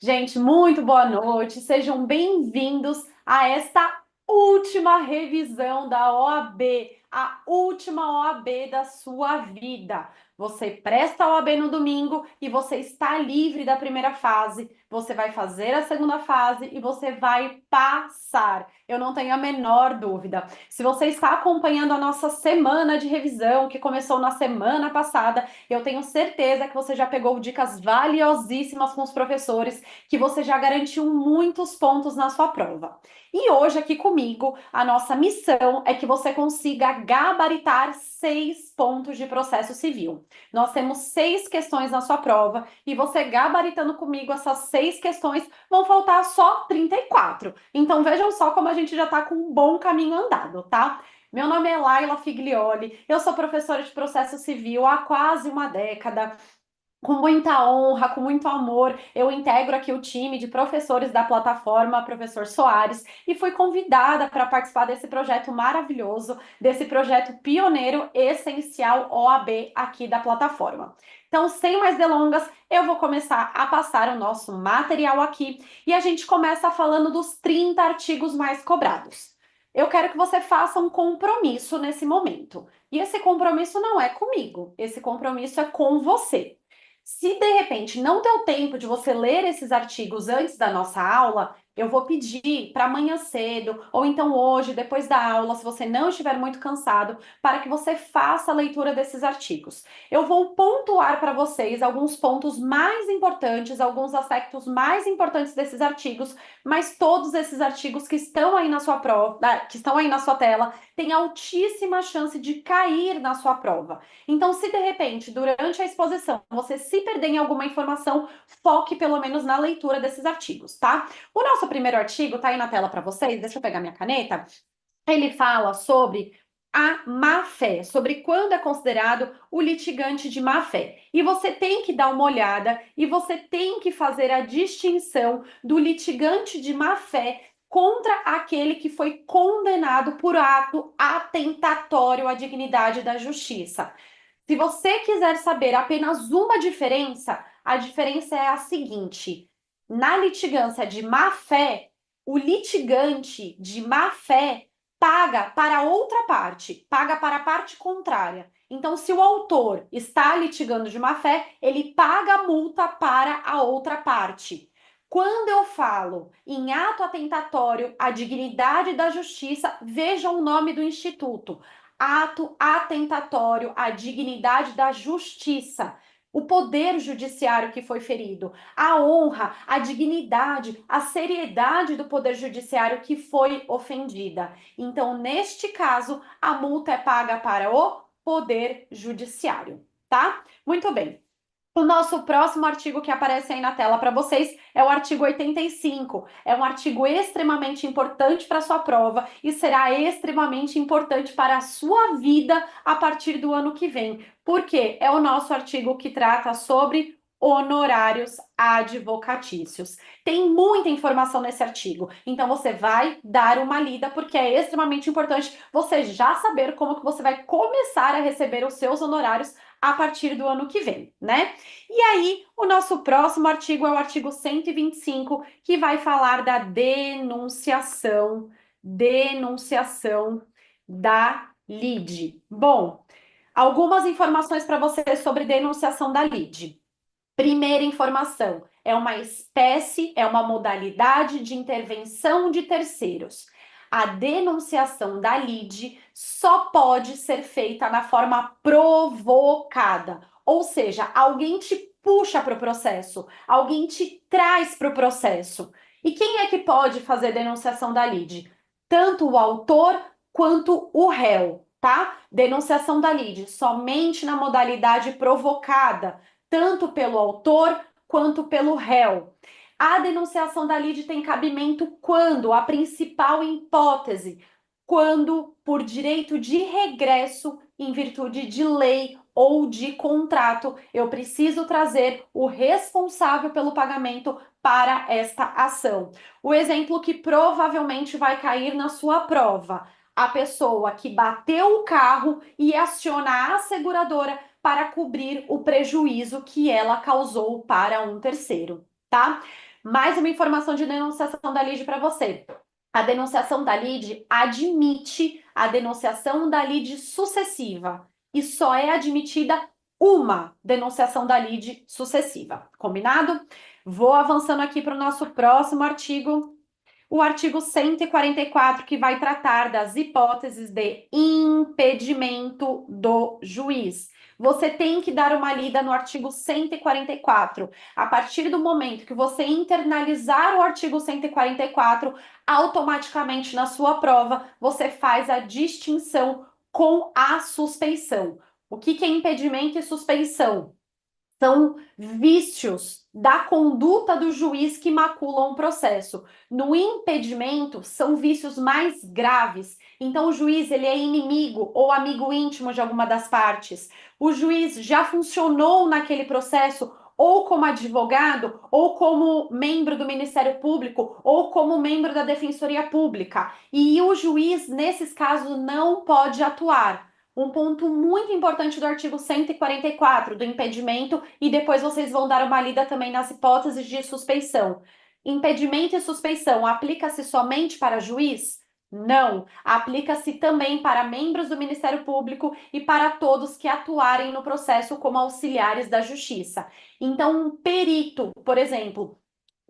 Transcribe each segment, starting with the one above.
Gente, muito boa noite. Sejam bem-vindos a esta última revisão da OAB, a última OAB da sua vida. Você presta a OAB no domingo e você está livre da primeira fase. Você vai fazer a segunda fase e você vai passar. Eu não tenho a menor dúvida. Se você está acompanhando a nossa semana de revisão, que começou na semana passada, eu tenho certeza que você já pegou dicas valiosíssimas com os professores, que você já garantiu muitos pontos na sua prova. E hoje aqui comigo, a nossa missão é que você consiga gabaritar 6 pontos de processo civil. Nós temos 6 questões na sua prova e você gabaritando comigo essas 6 questões, vão faltar só 34. Então vejam só como a gente já está com um bom caminho andado, tá? Meu nome é Laila Figlioli, eu sou professora de processo civil há quase uma década. Com muita honra, com muito amor, eu integro aqui o time de professores da plataforma Professor Soares e fui convidada para participar desse projeto maravilhoso, desse projeto pioneiro essencial OAB aqui da plataforma. Então, sem mais delongas, eu vou começar a passar o nosso material aqui e a gente começa falando dos 30 artigos mais cobrados. Eu quero que você faça um compromisso nesse momento. E esse compromisso não é comigo, esse compromisso é com você. Se de repente não deu tempo de você ler esses artigos antes da nossa aula, eu vou pedir para amanhã cedo, ou então hoje, depois da aula, se você não estiver muito cansado, para que você faça a leitura desses artigos. Eu vou pontuar para vocês alguns pontos mais importantes, alguns aspectos mais importantes desses artigos, mas todos esses artigos que estão aí na sua prova, que estão aí na sua tela, têm altíssima chance de cair na sua prova. Então, se de repente, durante a exposição, você se perder em alguma informação, foque pelo menos na leitura desses artigos, tá? O nosso primeiro artigo tá aí na tela para vocês, deixa eu pegar minha caneta. Ele fala sobre a má-fé, sobre quando é considerado o litigante de má-fé. E você tem que dar uma olhada e você tem que fazer a distinção do litigante de má-fé contra aquele que foi condenado por ato atentatório à dignidade da justiça. Se você quiser saber apenas uma diferença, a diferença é a seguinte: na litigância de má-fé, o litigante de má-fé paga para outra parte, paga para a parte contrária. Então, se o autor está litigando de má-fé, ele paga a multa para a outra parte. Quando eu falo em ato atentatório à dignidade da justiça, veja o nome do instituto: ato atentatório à dignidade da justiça. O poder judiciário que foi ferido, a honra, a dignidade, a seriedade do poder judiciário que foi ofendida. Então, neste caso, a multa é paga para o poder judiciário, tá? Muito bem. O nosso próximo artigo que aparece aí na tela para vocês é o artigo 85. É um artigo extremamente importante para a sua prova e será extremamente importante para a sua vida a partir do ano que vem. Porque é o nosso artigo que trata sobre honorários advocatícios. Tem muita informação nesse artigo, então você vai dar uma lida porque é extremamente importante você já saber como que você vai começar a receber os seus honorários a partir do ano que vem, né? E aí, o nosso próximo artigo é o artigo 125, que vai falar da denunciação da lide. Bom, algumas informações para você sobre denunciação da lide. Primeira informação, é uma espécie, é uma modalidade de intervenção de terceiros. A denunciação da lide só pode ser feita na forma provocada, ou seja, alguém te puxa para o processo, alguém te traz para o processo. E quem é que pode fazer denunciação da lide? Tanto o autor quanto o réu, tá? Denunciação da lide somente na modalidade provocada, tanto pelo autor quanto pelo réu. A denunciação da lide tem cabimento quando a principal hipótese, quando por direito de regresso em virtude de lei ou de contrato, eu preciso trazer o responsável pelo pagamento para esta ação. O exemplo que provavelmente vai cair na sua prova: a pessoa que bateu o carro e aciona a seguradora para cobrir o prejuízo que ela causou para um terceiro, tá? Mais uma informação de denunciação da lide para você. A denunciação da lide admite a denunciação da lide sucessiva e só é admitida uma denunciação da lide sucessiva. Combinado? Vou avançando aqui para o nosso próximo artigo. O artigo 144, que vai tratar das hipóteses de impedimento do juiz. Você tem que dar uma lida no artigo 144. A partir do momento que você internalizar o artigo 144, automaticamente na sua prova você faz a distinção com a suspeição. O que é impedimento e suspeição? São vícios da conduta do juiz que maculam o processo. No impedimento, são vícios mais graves. Então, o juiz ele é inimigo ou amigo íntimo de alguma das partes. O juiz já funcionou naquele processo ou como advogado, ou como membro do Ministério Público, ou como membro da Defensoria Pública. E o juiz, nesses casos, não pode atuar. Um ponto muito importante do artigo 144 do impedimento, e depois vocês vão dar uma lida também nas hipóteses de suspeição. Impedimento e suspeição aplica-se somente para juiz? Não, aplica-se também para membros do Ministério Público e para todos que atuarem no processo como auxiliares da justiça. Então, um perito, por exemplo,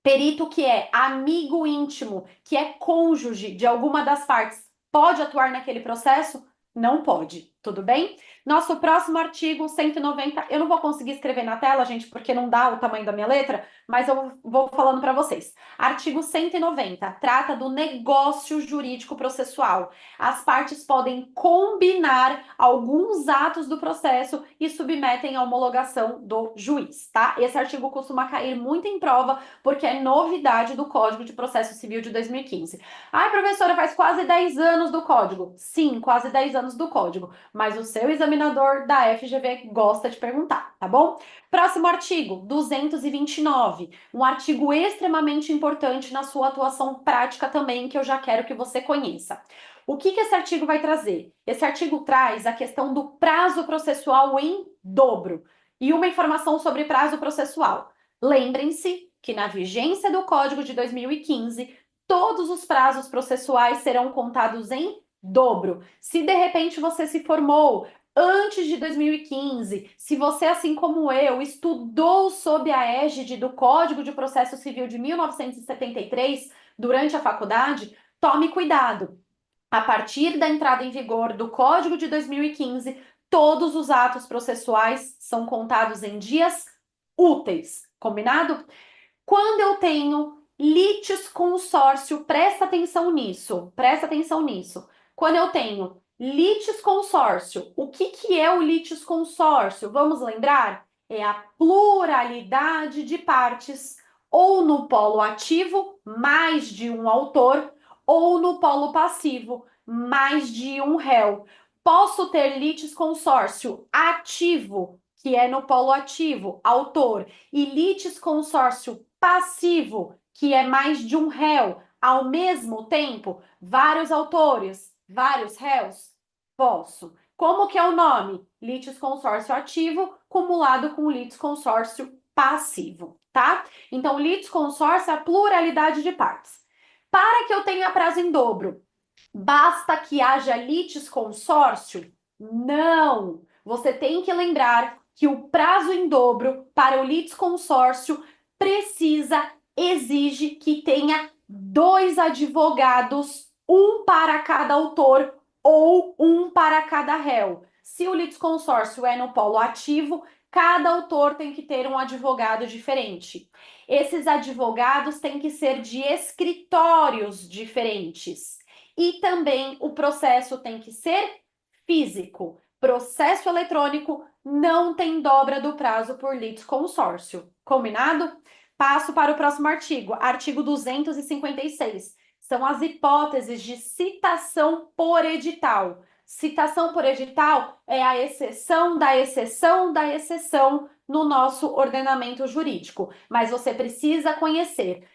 perito que é amigo íntimo, que é cônjuge de alguma das partes, pode atuar naquele processo? Não pode, tudo bem? Nosso próximo artigo 190, eu não vou conseguir escrever na tela, gente, porque não dá o tamanho da minha letra, mas eu vou falando para vocês. Artigo 190 trata do negócio jurídico processual. As partes podem combinar alguns atos do processo e submetem à homologação do juiz, tá? Esse artigo costuma cair muito em prova porque é novidade do Código de Processo Civil de 2015. Ai, professora, faz quase 10 anos do código. Sim, quase 10 anos do código, mas o seu examinador da FGV gosta de perguntar, tá bom? Próximo artigo, 229, um artigo extremamente importante na sua atuação prática também, que eu já quero que você conheça. O que esse artigo vai trazer? Esse artigo traz a questão do prazo processual em dobro e uma informação sobre prazo processual. Lembrem-se que na vigência do Código de 2015, todos os prazos processuais serão contados em dobro. Se de repente você se formou antes de 2015, se você, assim como eu, estudou sob a égide do Código de Processo Civil de 1973 durante a faculdade, tome cuidado. A partir da entrada em vigor do Código de 2015, todos os atos processuais são contados em dias úteis. Combinado? Quando eu tenho litisconsórcio, presta atenção nisso. Quando eu tenho litisconsórcio, o que é o litisconsórcio? Vamos lembrar? É a pluralidade de partes, ou no polo ativo, mais de um autor, ou no polo passivo, mais de um réu. Posso ter litisconsórcio ativo, que é no polo ativo, autor, e litisconsórcio passivo, que é mais de um réu, ao mesmo tempo, vários autores, vários réus? Posso. Como que é o nome? Litisconsórcio ativo cumulado com litisconsórcio passivo, tá? Então, litisconsórcio é a pluralidade de partes. Para que eu tenha prazo em dobro, basta que haja litisconsórcio? Não! Você tem que lembrar que o prazo em dobro para o litisconsórcio exige que tenha dois advogados, um para cada autor ou um para cada réu. Se o litisconsórcio é no polo ativo, cada autor tem que ter um advogado diferente. Esses advogados têm que ser de escritórios diferentes. E também o processo tem que ser físico. Processo eletrônico não tem dobra do prazo por litisconsórcio. Combinado? Passo para o próximo artigo, artigo 256. São as hipóteses de citação por edital. Citação por edital é a exceção da exceção da exceção no nosso ordenamento jurídico, mas você precisa conhecer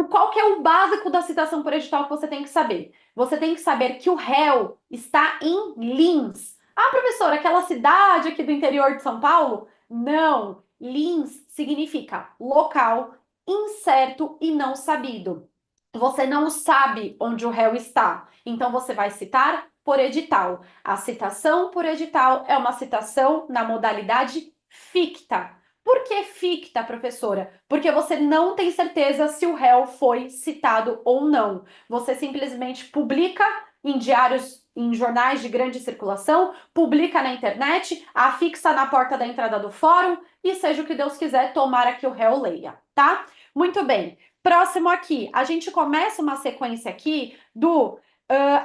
qual que é o básico da citação por edital que você tem que saber? Você tem que saber que o réu está em Lins. Ah, professora, aquela cidade aqui do interior de São Paulo? Não. Lins significa local incerto e não sabido. Você não sabe onde o réu está, então você vai citar por edital. A citação por edital é uma citação na modalidade ficta. Por que ficta, professora? Porque você não tem certeza se o réu foi citado ou não. Você simplesmente publica em diários, em jornais de grande circulação, publica na internet, afixa na porta da entrada do fórum e seja o que Deus quiser, tomara que o réu leia, tá? Muito bem. Próximo aqui, a gente começa uma sequência aqui do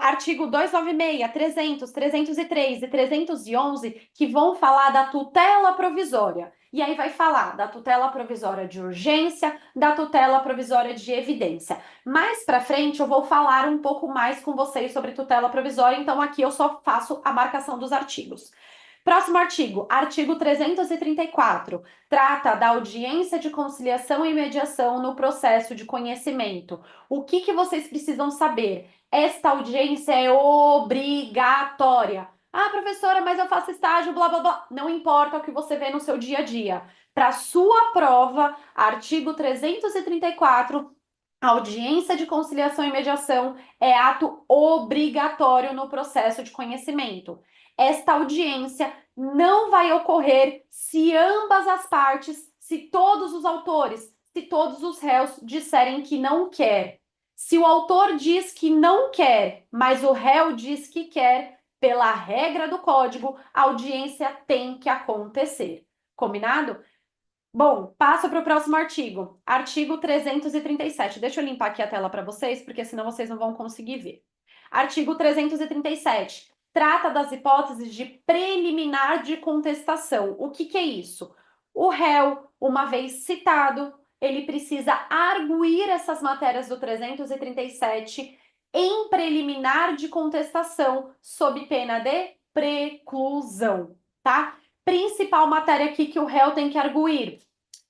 artigo 296, 300, 303 e 311, que vão falar da tutela provisória. E aí vai falar da tutela provisória de urgência, da tutela provisória de evidência. Mais para frente eu vou falar um pouco mais com vocês sobre tutela provisória, então aqui eu só faço a marcação dos artigos. Próximo artigo, artigo 334, trata da audiência de conciliação e mediação no processo de conhecimento. O que vocês precisam saber? Esta audiência é obrigatória. Ah, professora, mas eu faço estágio, blá, blá, blá. Não importa o que você vê no seu dia a dia. Para sua prova, artigo 334, audiência de conciliação e mediação é ato obrigatório no processo de conhecimento. Esta audiência não vai ocorrer se ambas as partes, se todos os autores, se todos os réus disserem que não quer. Se o autor diz que não quer, mas o réu diz que quer, pela regra do código, a audiência tem que acontecer. Combinado? Bom, passo para o próximo artigo. Artigo 337. Deixa eu limpar aqui a tela para vocês, porque senão vocês não vão conseguir ver. Artigo 337. Trata das hipóteses de preliminar de contestação. O que é isso? O réu, uma vez citado, ele precisa arguir essas matérias do 337 em preliminar de contestação, sob pena de preclusão, tá? Principal matéria aqui que o réu tem que arguir: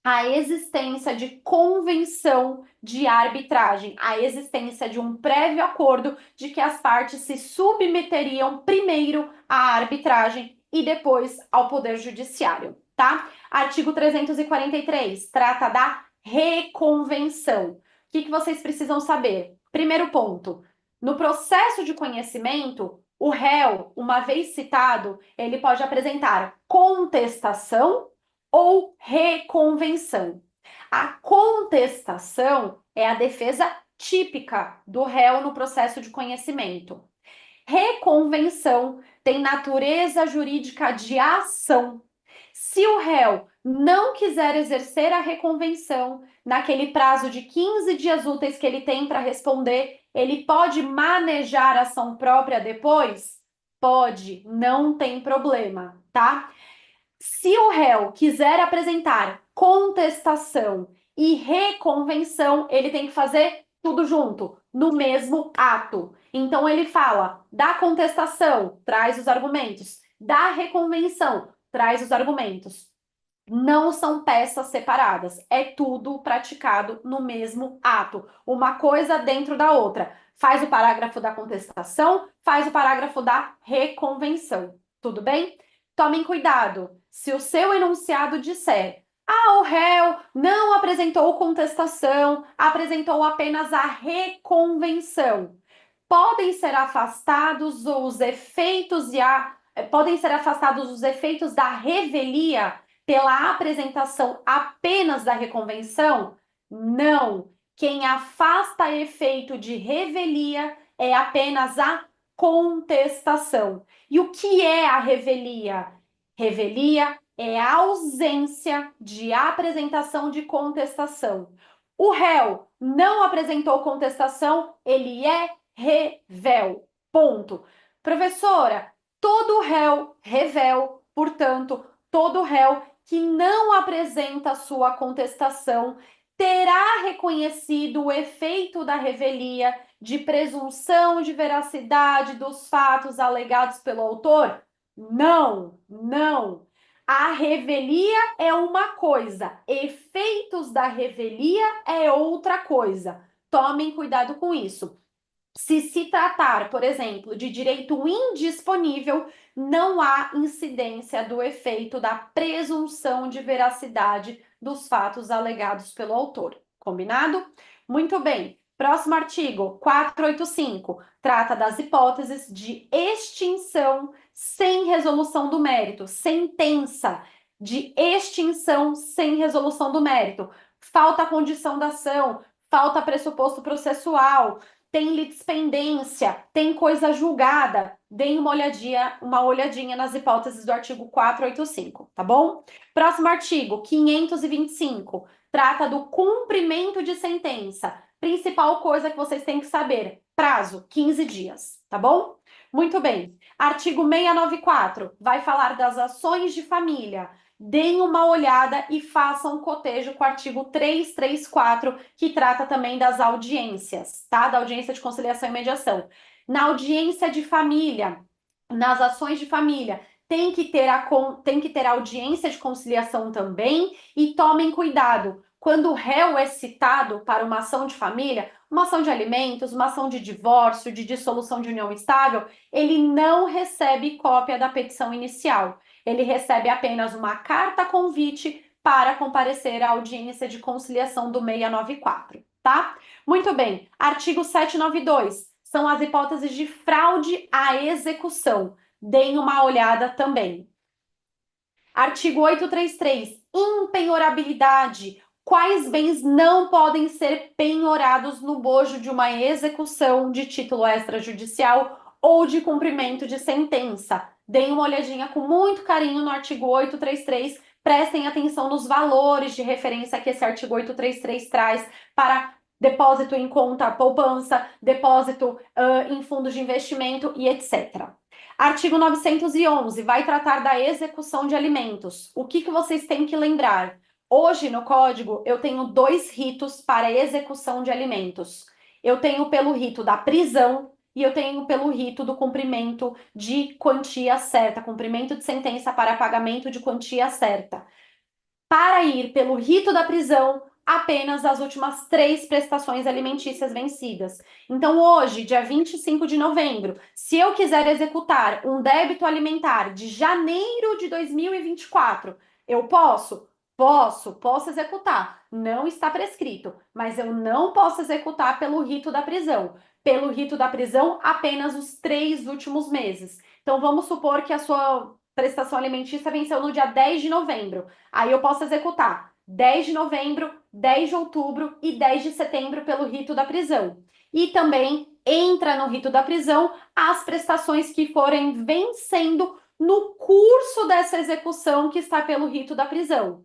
a existência de convenção de arbitragem, a existência de um prévio acordo de que as partes se submeteriam primeiro à arbitragem e depois ao Poder Judiciário, tá? Artigo 343 trata da reconvenção. O que vocês precisam saber? Primeiro ponto: no processo de conhecimento, o réu, uma vez citado, ele pode apresentar contestação ou reconvenção. A contestação é a defesa típica do réu no processo de conhecimento. Reconvenção tem natureza jurídica de ação. Se o réu não quiser exercer a reconvenção naquele prazo de 15 dias úteis que ele tem para responder, ele pode manejar a ação própria depois? Pode, não tem problema, tá? Se o réu quiser apresentar contestação e reconvenção, ele tem que fazer tudo junto, no mesmo ato. Então ele fala da contestação, traz os argumentos, da reconvenção, traz os argumentos. Não são peças separadas, é tudo praticado no mesmo ato, uma coisa dentro da outra. Faz o parágrafo da contestação, faz o parágrafo da reconvenção. Tudo bem? Tomem cuidado. Se o seu enunciado disser: ah, o réu não apresentou contestação, apresentou apenas a reconvenção, podem ser afastados os efeitos da revelia pela apresentação apenas da reconvenção? Não. Quem afasta efeito de revelia é apenas a contestação. E o que é a revelia? Revelia é a ausência de apresentação de contestação. O réu não apresentou contestação, ele é revel. Ponto. Professora, todo réu revel, portanto, todo réu que não apresenta sua contestação terá reconhecido o efeito da revelia de presunção de veracidade dos fatos alegados pelo autor? Não, não. A revelia é uma coisa, efeitos da revelia é outra coisa. Tomem cuidado com isso. Se tratar, por exemplo, de direito indisponível, não há incidência do efeito da presunção de veracidade dos fatos alegados pelo autor. Combinado? Muito bem. Próximo artigo, 485, trata das hipóteses de extinção sem resolução do mérito, sentença de extinção sem resolução do mérito. Falta a condição da ação, falta pressuposto processual, tem litispendência, tem coisa julgada. Deem uma olhadinha nas hipóteses do artigo 485, tá bom? Próximo artigo, 525, trata do cumprimento de sentença. Principal coisa que vocês têm que saber, prazo, 15 dias, tá bom? Muito bem. Artigo 694 vai falar das ações de família. Deem uma olhada e façam um cotejo com o artigo 334, que trata também das audiências, tá? Da audiência de conciliação e mediação. Na audiência de família, nas ações de família, tem que ter audiência de conciliação também, e tomem cuidado. Quando o réu é citado para uma ação de família, uma ação de alimentos, uma ação de divórcio, de dissolução de união estável, ele não recebe cópia da petição inicial. Ele recebe apenas uma carta convite para comparecer à audiência de conciliação do 694, tá? Muito bem. Artigo 792 são as hipóteses de fraude à execução. Deem uma olhada também. Artigo 833, impenhorabilidade. Quais bens não podem ser penhorados no bojo de uma execução de título extrajudicial ou de cumprimento de sentença? Deem uma olhadinha com muito carinho no artigo 833, prestem atenção nos valores de referência que esse artigo 833 traz para depósito em conta poupança, depósito em fundos de investimento e etc. Artigo 911 vai tratar da execução de alimentos. O que vocês têm que lembrar? Hoje, no Código, eu tenho 2 ritos para execução de alimentos. Eu tenho pelo rito da prisão e eu tenho pelo rito do cumprimento de quantia certa, cumprimento de sentença para pagamento de quantia certa. Para ir pelo rito da prisão, apenas as últimas 3 prestações alimentícias vencidas. Então, hoje, dia 25 de novembro, se eu quiser executar um débito alimentar de janeiro de 2024, eu posso? Posso executar. Não está prescrito, mas eu não posso executar pelo rito da prisão. Pelo rito da prisão, apenas os 3 últimos meses. Então, vamos supor que a sua prestação alimentícia venceu no dia 10 de novembro. Aí eu posso executar 10 de novembro, 10 de outubro e 10 de setembro pelo rito da prisão. E também entra no rito da prisão as prestações que forem vencendo no curso dessa execução que está pelo rito da prisão.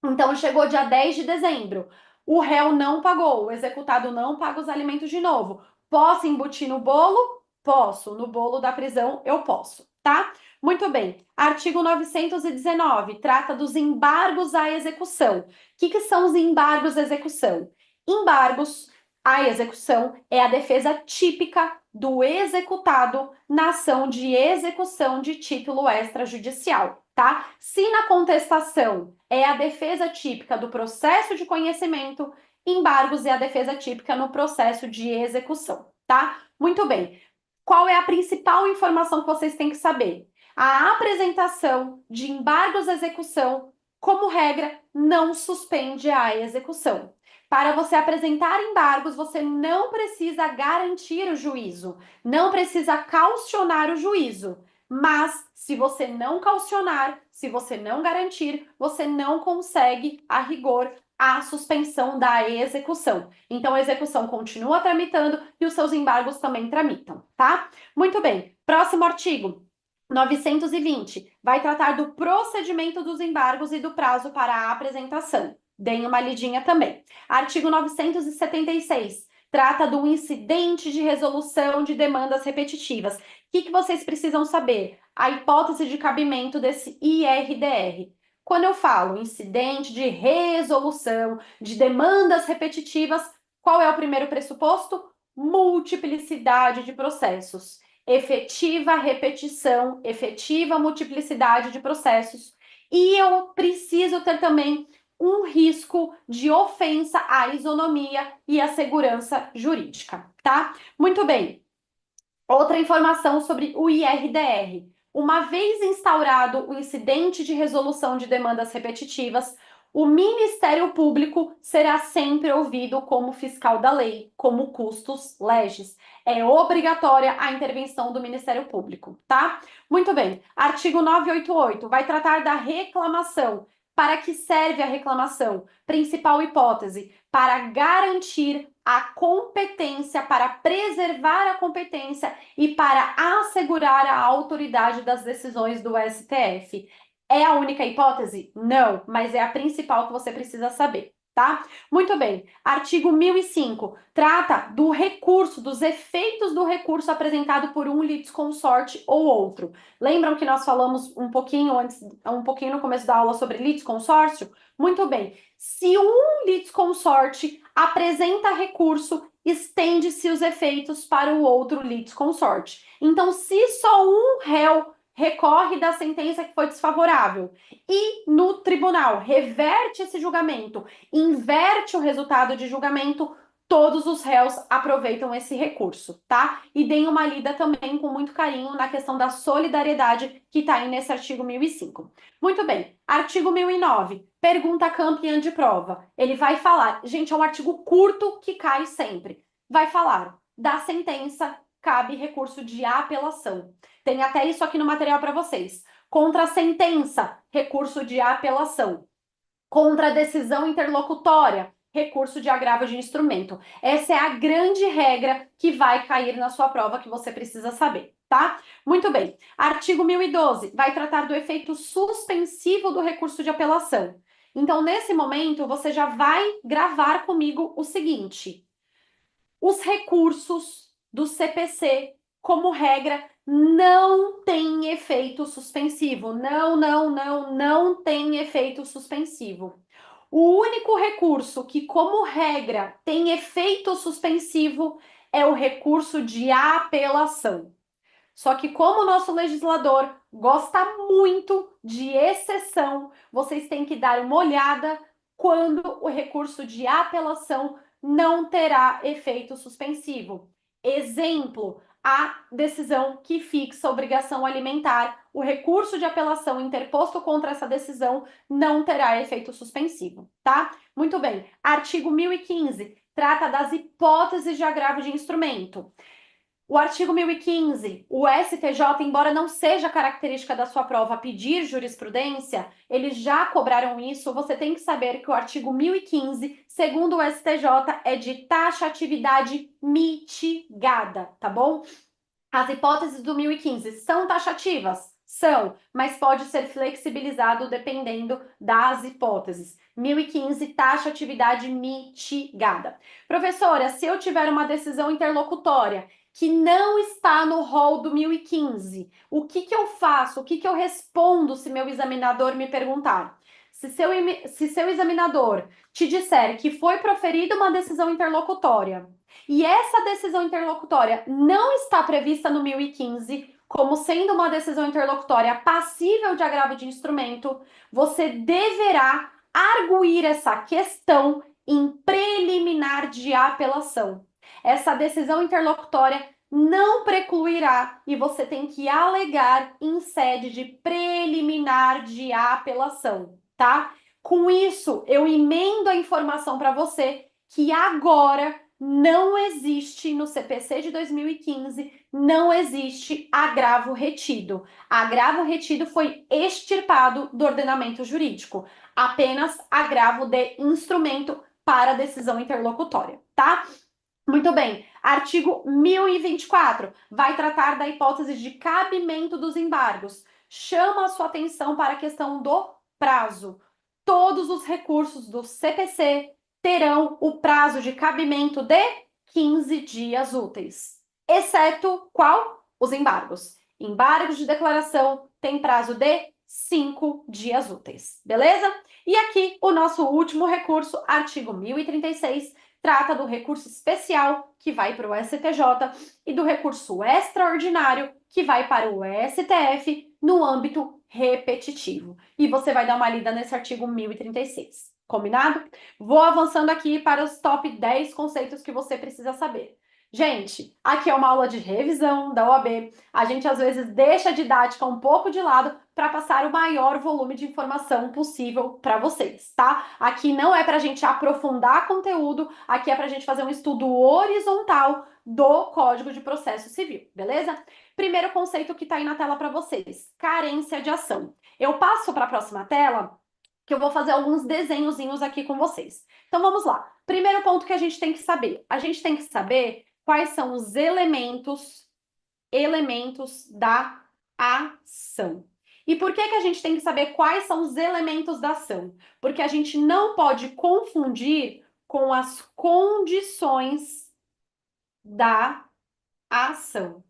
Então, chegou dia 10 de dezembro, o réu não pagou, o executado não paga os alimentos de novo. Posso embutir no bolo? Posso. No bolo da prisão, eu posso, tá? Muito bem. Artigo 919 trata dos embargos à execução. O que são os embargos à execução? Embargos à execução é a defesa típica do executado na ação de execução de título extrajudicial, tá? Se na contestação é a defesa típica do processo de conhecimento, embargos é a defesa típica no processo de execução, tá? Muito bem. Qual é a principal informação que vocês têm que saber? A apresentação de embargos à execução, como regra, não suspende a execução. Para você apresentar embargos, você não precisa garantir o juízo, não precisa caucionar o juízo. Mas, se você não caucionar, se você não garantir, você não consegue, a rigor, a suspensão da execução. Então, a execução continua tramitando e os seus embargos também tramitam, tá? Muito bem. Próximo artigo. 920 vai tratar do procedimento dos embargos e do prazo para a apresentação. Deem uma lidinha também. Artigo 976 trata do incidente de resolução de demandas repetitivas. O que vocês precisam saber? A hipótese de cabimento desse IRDR. Quando eu falo incidente de resolução de demandas repetitivas, qual é o primeiro pressuposto? Multiplicidade de processos. Efetiva repetição, efetiva multiplicidade de processos. E eu preciso ter também um risco de ofensa à isonomia e à segurança jurídica, tá? Muito bem. Outra informação sobre o IRDR. Uma vez instaurado o incidente de resolução de demandas repetitivas, O Ministério Público será sempre ouvido como fiscal da lei, como custos legis. É obrigatória a intervenção do Ministério Público, tá? Muito bem. Artigo 988 vai tratar da reclamação. Para que serve a reclamação? Principal hipótese: para garantir a competência, para preservar a competência e para assegurar a autoridade das decisões do STF. É a única hipótese? Não, mas é a principal que você precisa saber, tá? Muito bem. Artigo 1005 trata do recurso, dos efeitos do recurso apresentado por um litisconsorte ou outro. Lembram que nós falamos um pouquinho antes, um pouquinho no começo da aula sobre litisconsórcio? Muito bem. Se um litisconsorte apresenta recurso, estende-se os efeitos para o outro litisconsorte. Então, se só um réu recorre da sentença que foi desfavorável e no tribunal reverte esse julgamento, inverte o resultado de julgamento, todos os réus aproveitam esse recurso, tá? E deem uma lida também com muito carinho na questão da solidariedade que está aí nesse artigo 1005. Muito bem, artigo 1009, pergunta campeã de prova. Ele vai falar, gente, é um artigo curto que cai sempre. Vai falar da sentença, cabe recurso de apelação. Tem até isso aqui no material para vocês. Contra a sentença, recurso de apelação. Contra a decisão interlocutória, recurso de agravo de instrumento. Essa é a grande regra que vai cair na sua prova que você precisa saber, tá? Muito bem. Artigo 1012 vai tratar do efeito suspensivo do recurso de apelação. Então, nesse momento, você já vai gravar comigo o seguinte: os recursos do CPC, como regra, não têm efeito suspensivo. Não tem efeito suspensivo. O único recurso que, como regra, tem efeito suspensivo é o recurso de apelação. Só que, como o nosso legislador gosta muito de exceção, vocês têm que dar uma olhada quando o recurso de apelação não terá efeito suspensivo. Exemplo, a decisão que fixa a obrigação alimentar, o recurso de apelação interposto contra essa decisão não terá efeito suspensivo, tá? Muito bem. Artigo 1015 trata das hipóteses de agravo de instrumento. O artigo 1015, o STJ, embora não seja característica da sua prova pedir jurisprudência, eles já cobraram isso. Você tem que saber que o artigo 1015, segundo o STJ, é de taxatividade mitigada, tá bom? As hipóteses do 1015 são taxativas? São, mas pode ser flexibilizado dependendo das hipóteses. 1015, taxatividade mitigada. Professora, se eu tiver uma decisão interlocutória que não está no rol do 1015, o que eu faço? O que eu respondo se meu examinador me perguntar? Se seu examinador te disser que foi proferida uma decisão interlocutória e essa decisão interlocutória não está prevista no 1015 como sendo uma decisão interlocutória passível de agravo de instrumento, você deverá arguir essa questão em preliminar de apelação. Essa decisão interlocutória não precluirá e você tem que alegar em sede de preliminar de apelação, tá? Com isso, eu emendo a informação para você que agora não existe no CPC de 2015, não existe agravo retido. Agravo retido foi extirpado do ordenamento jurídico. Apenas agravo de instrumento para decisão interlocutória, tá? Muito bem. Artigo 1024 vai tratar da hipótese de cabimento dos embargos. Chama a sua atenção para a questão do prazo. Todos os recursos do CPC terão o prazo de cabimento de 15 dias úteis, exceto qual? Os embargos. Embargos de declaração tem prazo de 5 dias úteis, beleza? E aqui o nosso último recurso, artigo 1036, trata do recurso especial, que vai para o STJ, e do recurso extraordinário, que vai para o STF, no âmbito repetitivo. E você vai dar uma lida nesse artigo 1036. Combinado? Vou avançando aqui para os top 10 conceitos que você precisa saber. Gente, aqui é uma aula de revisão da OAB. A gente às vezes deixa a didática um pouco de lado para passar o maior volume de informação possível para vocês, tá? Aqui não é para a gente aprofundar conteúdo, aqui é para a gente fazer um estudo horizontal do Código de Processo Civil, beleza? Primeiro conceito que está aí na tela para vocês, carência de ação. Eu passo para a próxima tela, que eu vou fazer alguns desenhozinhos aqui com vocês. Então vamos lá. Primeiro ponto que a gente tem que saber. A gente tem que saber quais são os elementos da ação. E por que a gente tem que saber quais são os elementos da ação? Porque a gente não pode confundir com as condições da ação.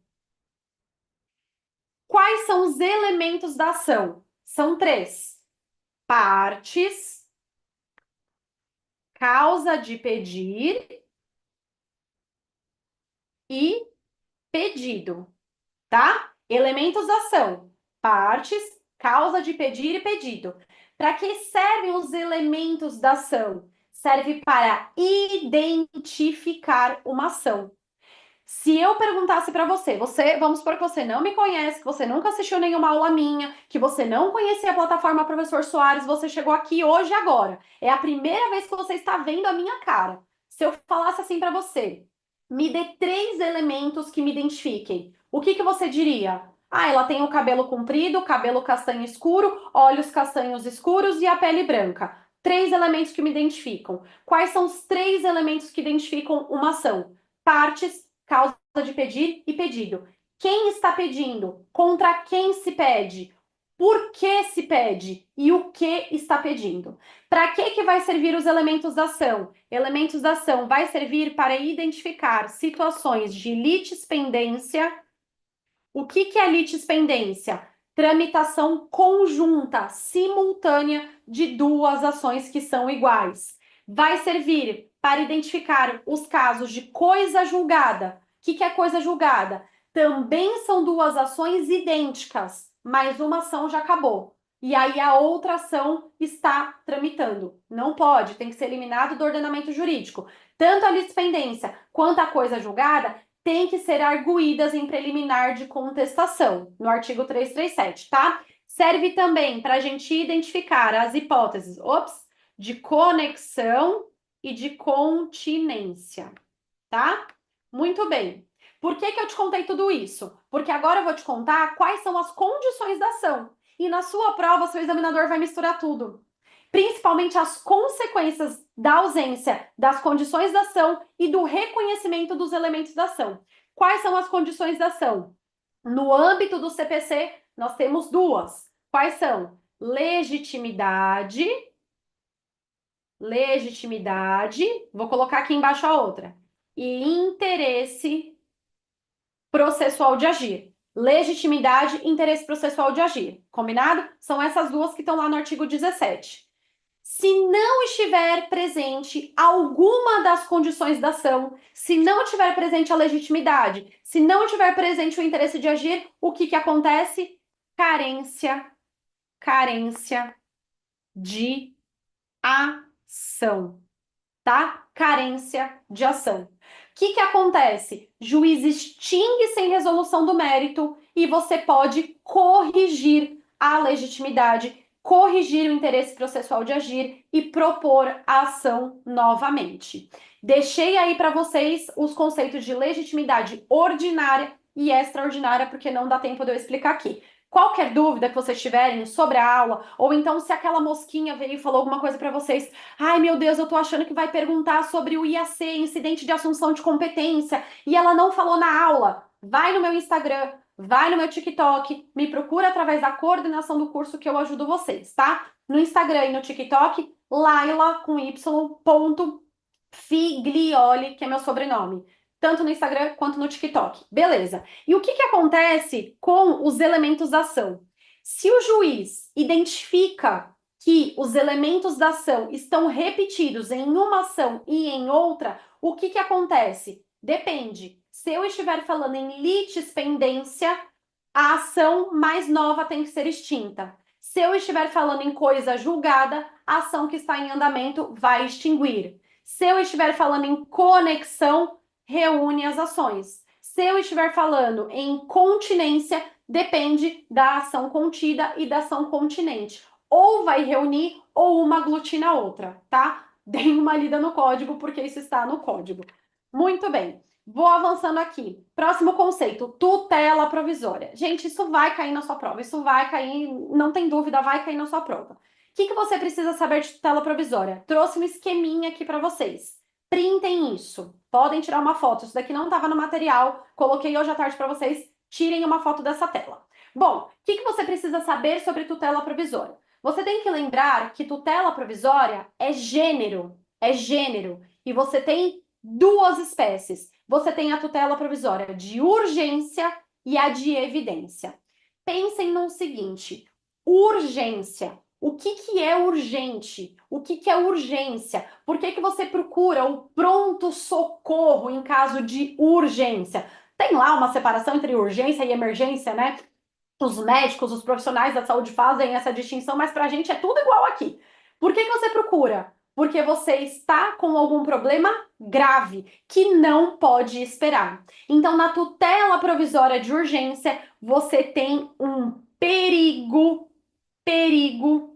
Quais são os elementos da ação? São três: partes, causa de pedir e pedido, tá? Elementos da ação: partes, causa de pedir e pedido. Para que servem os elementos da ação? Serve para identificar uma ação. Se eu perguntasse para vamos supor que você não me conhece, que você nunca assistiu nenhuma aula minha, que você não conhecia a plataforma Professor Soares, você chegou aqui hoje agora. É a primeira vez que você está vendo a minha cara. Se eu falasse assim para você, me dê 3 elementos que me identifiquem, o que você diria? Ah, ela tem o cabelo comprido, cabelo castanho escuro, olhos castanhos escuros e a pele branca. 3 elementos que me identificam. Quais são os 3 elementos que identificam uma ação? Partes, causa de pedir e pedido. Quem está pedindo? Contra quem se pede? Por que se pede? E o que está pedindo? Para que vai servir os elementos da ação? Elementos da ação vai servir para identificar situações de litispendência. O que é litispendência? Tramitação conjunta, simultânea de 2 ações que são iguais. Vai servir para identificar os casos de coisa julgada. O que é coisa julgada? Também são 2 ações idênticas, mas uma ação já acabou. E aí a outra ação está tramitando. Não pode, tem que ser eliminado do ordenamento jurídico. Tanto a litispendência quanto a coisa julgada têm que ser arguídas em preliminar de contestação, no artigo 337, tá? Serve também para a gente identificar as hipóteses, de conexão e de continência, tá? Muito bem. Por que eu te contei tudo isso? Porque agora eu vou te contar quais são as condições da ação. E na sua prova, seu examinador vai misturar tudo. Principalmente as consequências da ausência das condições da ação e do reconhecimento dos elementos da ação. Quais são as condições da ação? No âmbito do CPC, nós temos 2. Quais são? Legitimidade, vou colocar aqui embaixo a outra, e interesse processual de agir. Legitimidade e interesse processual de agir. Combinado? São essas 2 que estão lá no artigo 17. Se não estiver presente alguma das condições da ação, se não estiver presente a legitimidade, se não estiver presente o interesse de agir, o que acontece? Carência de ação, tá? Carência de ação. O que acontece? Juiz extingue sem resolução do mérito e você pode corrigir a legitimidade, corrigir o interesse processual de agir e propor a ação novamente. Deixei aí para vocês os conceitos de legitimidade ordinária e extraordinária, porque não dá tempo de eu explicar aqui. Qualquer dúvida que vocês tiverem sobre a aula, ou então se aquela mosquinha veio e falou alguma coisa para vocês, ai meu Deus, eu tô achando que vai perguntar sobre o IAC, incidente de assunção de competência, e ela não falou na aula, vai no meu Instagram, vai no meu TikTok, me procura através da coordenação do curso que eu ajudo vocês, tá? No Instagram e no TikTok, Laila com y.figlioli, que é meu sobrenome. Tanto no Instagram quanto no TikTok. Beleza. E o que acontece com os elementos da ação? Se o juiz identifica que os elementos da ação estão repetidos em uma ação e em outra, o que acontece? Depende. Se eu estiver falando em litispendência, a ação mais nova tem que ser extinta. Se eu estiver falando em coisa julgada, a ação que está em andamento vai extinguir. Se eu estiver falando em conexão, reúne as ações. Se eu estiver falando em continência, depende da ação contida e da ação continente. Ou vai reunir ou uma aglutina a outra, tá? Deem uma lida no código, porque isso está no código. Muito bem. Vou avançando aqui. Próximo conceito, tutela provisória. Gente, isso vai cair na sua prova. Isso vai cair, não tem dúvida, vai cair na sua prova. O que você precisa saber de tutela provisória? Trouxe um esqueminha aqui para vocês. Printem isso. Podem tirar uma foto. Isso daqui não estava no material. Coloquei hoje à tarde para vocês. Tirem uma foto dessa tela. Bom, o que você precisa saber sobre tutela provisória? Você tem que lembrar que tutela provisória é gênero. É gênero. E você tem duas espécies. Você tem a tutela provisória de urgência e a de evidência. Pensem no seguinte: urgência. O que é urgente? O que é urgência? Por que você procura o pronto-socorro em caso de urgência? Tem lá uma separação entre urgência e emergência, né? Os médicos, os profissionais da saúde fazem essa distinção, mas para a gente é tudo igual aqui. Por que você procura? Porque você está com algum problema grave que não pode esperar. Então, na tutela provisória de urgência, você tem um perigo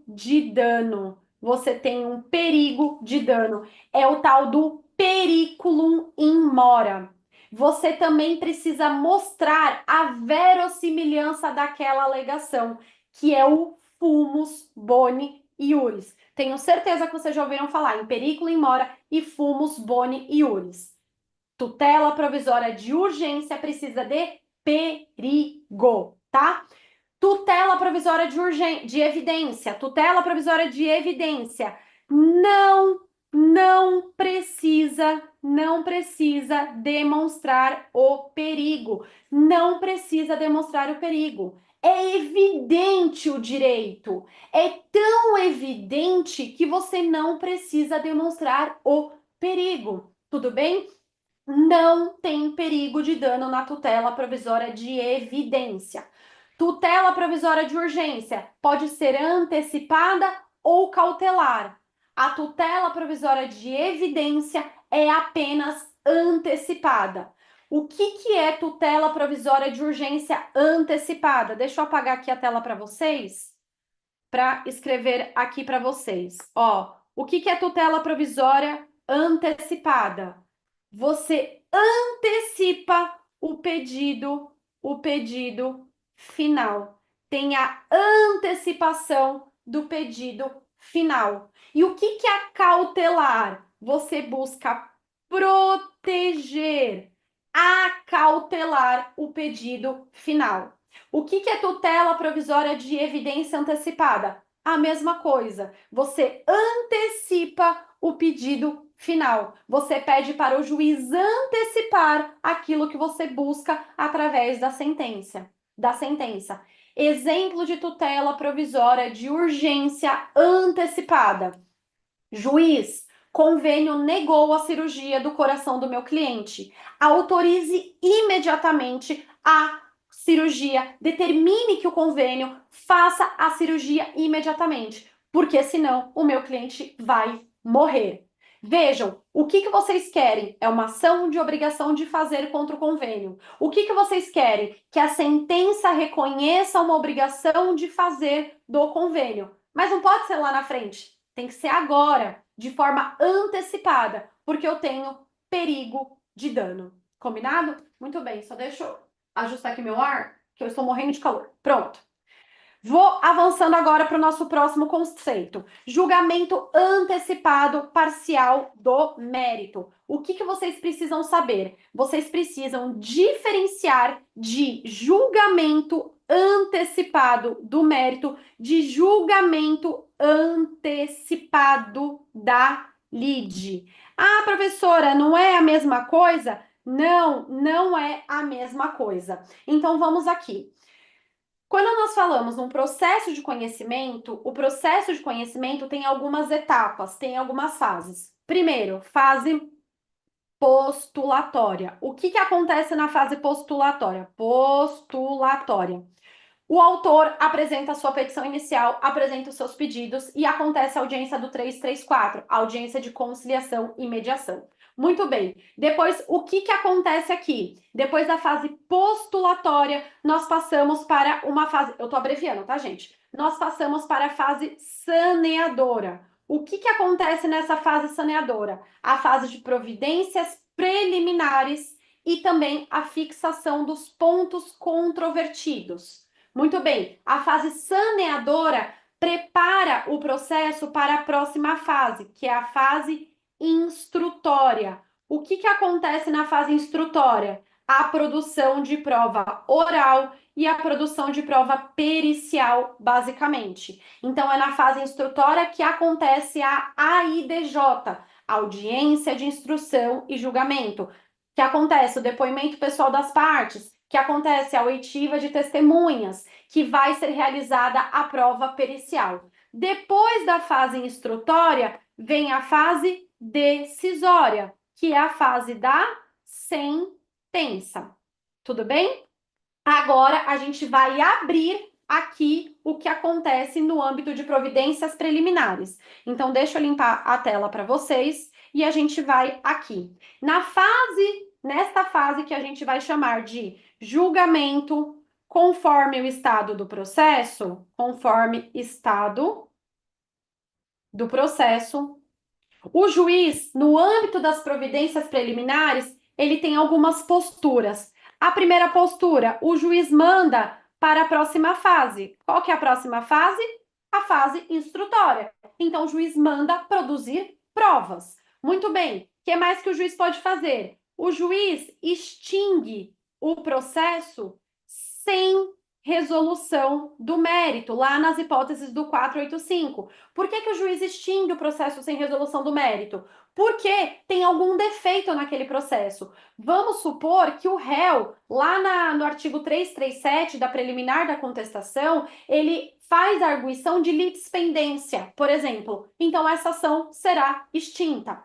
de dano. Você tem um perigo de dano. É o tal do periculum in mora. Você também precisa mostrar a verossimilhança daquela alegação, que é o fumus boni iuris. Tenho certeza que vocês já ouviram falar em periculum in mora e fumus boni iuris. Tutela provisória de urgência precisa de perigo, tá? Tutela provisória de evidência. Tutela provisória de evidência. Não precisa demonstrar o perigo. Não precisa demonstrar o perigo. É evidente o direito. É tão evidente que você não precisa demonstrar o perigo. Tudo bem? Não tem perigo de dano na tutela provisória de evidência. Tutela provisória de urgência pode ser antecipada ou cautelar. A tutela provisória de evidência é apenas antecipada. O que é tutela provisória de urgência antecipada? Deixa eu apagar aqui a tela para vocês, para escrever aqui para vocês. Ó, o que é tutela provisória antecipada? Você antecipa o pedido final. Tem a antecipação do pedido final. E o que é cautelar? Você busca proteger, acautelar o pedido final. O que é tutela provisória de evidência antecipada? A mesma coisa. Você antecipa o pedido final. Você pede para o juiz antecipar aquilo que você busca através da sentença. Exemplo de tutela provisória de urgência antecipada. Juiz, convênio negou a cirurgia do coração do meu cliente. Autorize imediatamente a cirurgia. Determine que o convênio faça a cirurgia imediatamente, porque senão o meu cliente vai morrer. Vejam, o que vocês querem? É uma ação de obrigação de fazer contra o convênio. O que vocês querem? Que a sentença reconheça uma obrigação de fazer do convênio. Mas não pode ser lá na frente. Tem que ser agora, de forma antecipada, porque eu tenho perigo de dano. Combinado? Muito bem, só deixa eu ajustar aqui meu ar, que eu estou morrendo de calor. Pronto. Vou avançando agora para o nosso próximo conceito. Julgamento antecipado parcial do mérito. O que vocês precisam saber? Vocês precisam diferenciar de julgamento antecipado do mérito de julgamento antecipado da lide. Ah, professora, não é a mesma coisa? Não, não é a mesma coisa. Então vamos aqui. Quando nós falamos num processo de conhecimento, o processo de conhecimento tem algumas etapas, tem algumas fases. Primeiro, fase postulatória. O que acontece na fase postulatória? O autor apresenta a sua petição inicial, apresenta os seus pedidos e acontece a audiência do 334, a audiência de conciliação e mediação. Muito bem. Depois, o que que acontece aqui? Depois da fase postulatória, nós passamos para uma fase. Eu estou abreviando, tá, gente? Nós passamos para a fase saneadora. O que que acontece nessa fase saneadora? A fase de providências preliminares e também a fixação dos pontos controvertidos. Muito bem. A fase saneadora prepara o processo para a próxima fase, que é a fase instrutória. O que que acontece na fase instrutória? A produção de prova oral e a produção de prova pericial, basicamente. Então, é na fase instrutória que acontece a AIDJ, Audiência de Instrução e Julgamento, que acontece o depoimento pessoal das partes, que acontece a oitiva de testemunhas, que vai ser realizada a prova pericial. Depois da fase instrutória, vem a fase decisória, que é a fase da sentença. Tudo bem? Agora a gente vai abrir aqui o que acontece no âmbito de providências preliminares. Então, deixa eu limpar a tela para vocês e a gente vai aqui. Nesta fase que a gente vai chamar de julgamento, conforme o estado do processo, o juiz, no âmbito das providências preliminares, ele tem algumas posturas. A primeira postura, o juiz manda para a próxima fase. Qual que é a próxima fase? A fase instrutória. Então, o juiz manda produzir provas. Muito bem. O que mais que o juiz pode fazer? O juiz extingue o processo sem resolução do mérito, lá nas hipóteses do 485. Por que que o juiz extingue o processo sem resolução do mérito? Porque tem algum defeito naquele processo. Vamos supor que o réu, no artigo 337 da preliminar da contestação, ele faz a arguição de litispendência, por exemplo. Então, essa ação será extinta.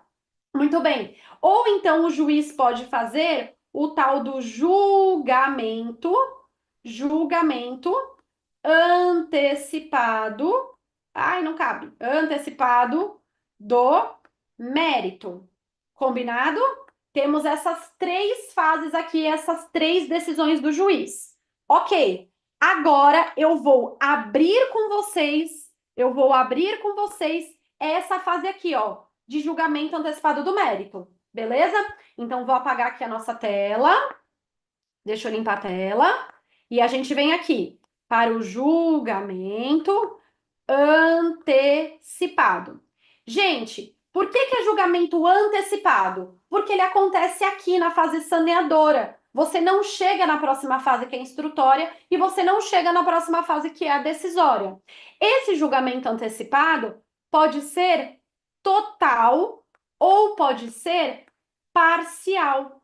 Muito bem. Ou então o juiz pode fazer o tal do julgamento antecipado. Ai, não cabe. Antecipado do mérito. Combinado? Temos essas três fases aqui, essas três decisões do juiz. Ok. Agora eu vou abrir com vocês essa fase aqui, ó, de julgamento antecipado do mérito. Beleza? Então, vou apagar aqui a nossa tela. Deixa eu limpar a tela. E a gente vem aqui para o julgamento antecipado. Gente, por que que é julgamento antecipado? Porque ele acontece aqui na fase saneadora. Você não chega na próxima fase, que é instrutória, e você não chega na próxima fase, que é a decisória. Esse julgamento antecipado pode ser total ou pode ser parcial.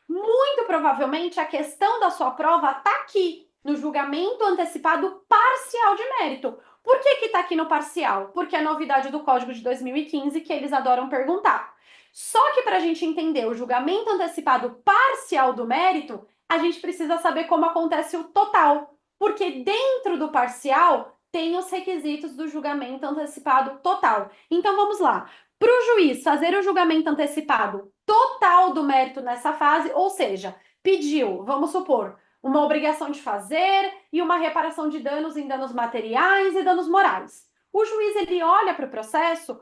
Muito provavelmente a questão da sua prova está aqui, no julgamento antecipado parcial de mérito. Por que está aqui no parcial? Porque é novidade do Código de 2015 que eles adoram perguntar. Só que para a gente entender o julgamento antecipado parcial do mérito, a gente precisa saber como acontece o total. Porque dentro do parcial tem os requisitos do julgamento antecipado total. Então vamos lá. Para o juiz fazer o julgamento antecipado total do mérito nessa fase, ou seja, pediu, vamos supor, uma obrigação de fazer e uma reparação de danos em danos materiais e danos morais. O juiz, ele olha para o processo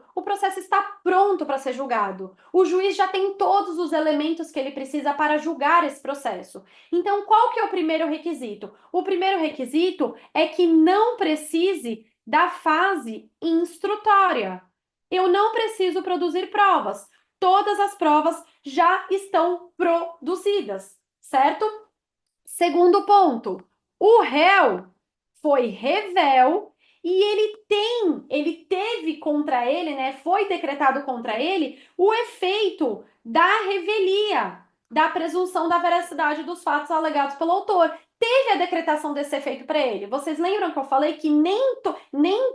está pronto para ser julgado. O juiz já tem todos os elementos que ele precisa para julgar esse processo. Então, qual que é o primeiro requisito? O primeiro requisito é que não precise da fase instrutória. Eu não preciso produzir provas. Todas as provas já estão produzidas, certo? Segundo ponto, o réu foi revel e ele teve contra ele, né? Foi decretado contra ele o efeito da revelia, da presunção da veracidade dos fatos alegados pelo autor. Teve a decretação desse efeito para ele. Vocês lembram que eu falei que nem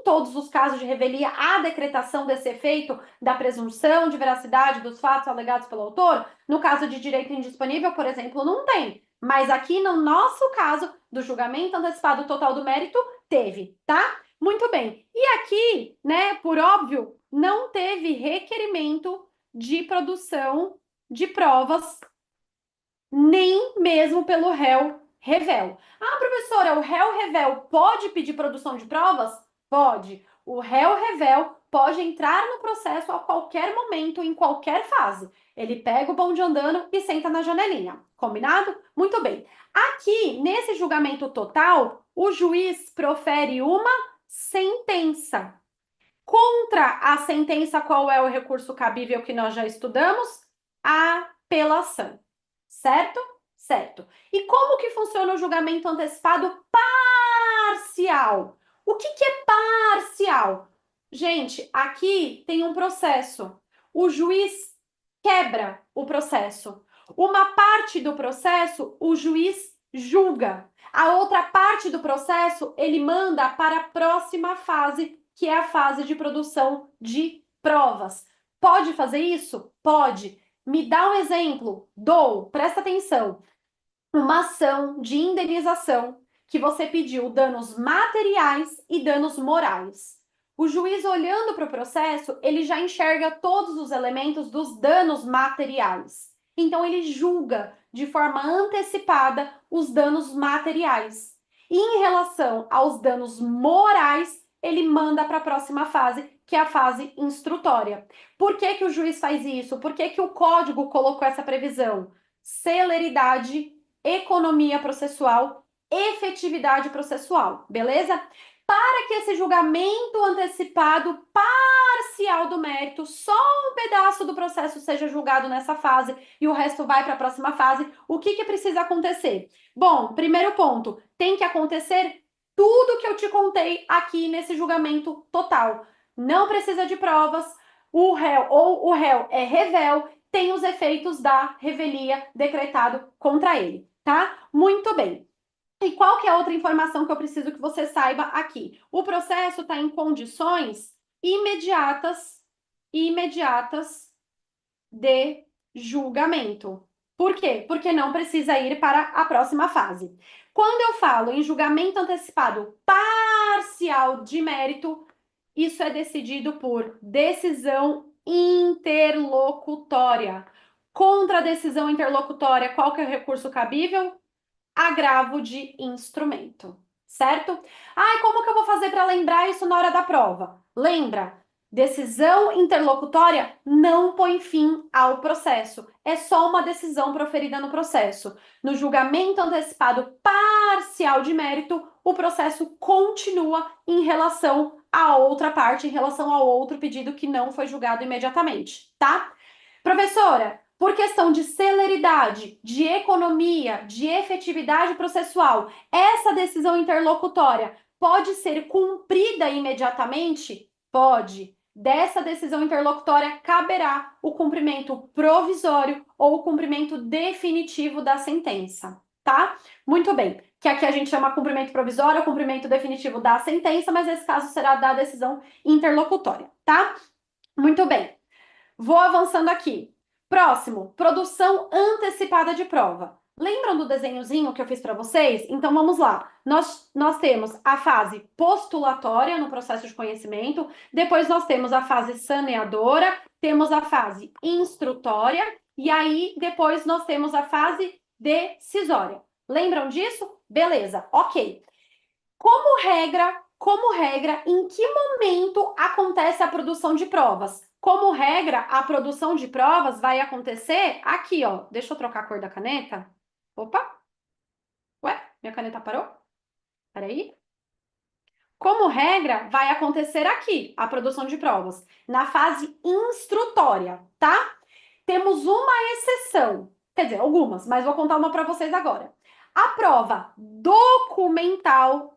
todos os casos de revelia há decretação desse efeito da presunção de veracidade dos fatos alegados pelo autor? No caso de direito indisponível, por exemplo, não tem. Mas aqui no nosso caso do julgamento antecipado total do mérito, teve, tá? Muito bem. E aqui, né, por óbvio, não teve requerimento de produção de provas, nem mesmo pelo réu revel. Ah, professora, o réu revel pode pedir produção de provas? Pode. O réu revel pode entrar no processo a qualquer momento, em qualquer fase. Ele pega o bonde andando e senta na janelinha. Combinado? Muito bem. Aqui, nesse julgamento total, o juiz profere uma sentença. Contra a sentença, qual é o recurso cabível que nós já estudamos? A apelação. Certo? Certo. E como que funciona o julgamento antecipado parcial? O que é parcial? Gente, aqui tem um processo. O juiz quebra o processo. Uma parte do processo, o juiz julga. A outra parte do processo, ele manda para a próxima fase, que é a fase de produção de provas. Pode fazer isso? Pode. Me dá um exemplo. Dou, presta atenção. Uma ação de indenização que você pediu danos materiais e danos morais. O juiz, olhando para o processo, ele já enxerga todos os elementos dos danos materiais. Então, ele julga de forma antecipada os danos materiais. E em relação aos danos morais, ele manda para a próxima fase, que é a fase instrutória. Por que que o juiz faz isso? Por que que o código colocou essa previsão? Celeridade, economia processual, efetividade processual, beleza? Para que esse julgamento antecipado parcial do mérito, só um pedaço do processo seja julgado nessa fase e o resto vai para a próxima fase, o que precisa acontecer? Bom, primeiro ponto, tem que acontecer tudo que eu te contei aqui nesse julgamento total. Não precisa de provas, o réu é revel, tem os efeitos da revelia decretado contra ele, tá? Muito bem. E qual que é a outra informação que eu preciso que você saiba aqui? O processo está em condições imediatas de julgamento. Por quê? Porque não precisa ir para a próxima fase. Quando eu falo em julgamento antecipado parcial de mérito, isso é decidido por decisão interlocutória. Contra a decisão interlocutória, qual que é o recurso cabível? Agravo de instrumento, certo? Ai, como que eu vou fazer para lembrar isso na hora da prova? Lembra, decisão interlocutória não põe fim ao processo. É só uma decisão proferida no processo. No julgamento antecipado parcial de mérito, o processo continua em relação à outra parte, em relação ao outro pedido que não foi julgado imediatamente, tá? Professora, por questão de celeridade, de economia, de efetividade processual, essa decisão interlocutória pode ser cumprida imediatamente? Pode. Dessa decisão interlocutória caberá o cumprimento provisório ou o cumprimento definitivo da sentença, tá? Muito bem. Que aqui a gente chama cumprimento provisório ou cumprimento definitivo da sentença, mas nesse caso será da decisão interlocutória, tá? Muito bem. Vou avançando aqui. Próximo, produção antecipada de prova. Lembram do desenhozinho que eu fiz para vocês? Então vamos lá. Nós temos a fase postulatória no processo de conhecimento, depois nós temos a fase saneadora, temos a fase instrutória e aí depois nós temos a fase decisória. Lembram disso? Beleza, ok. Como regra, em que momento acontece a produção de provas? Como regra, a produção de provas vai acontecer aqui, ó. Deixa eu trocar a cor da caneta. Opa! Ué, minha caneta parou? Peraí. Como regra, vai acontecer aqui, a produção de provas, na fase instrutória, tá? Temos uma exceção, quer dizer, algumas, mas vou contar uma para vocês agora. A prova documental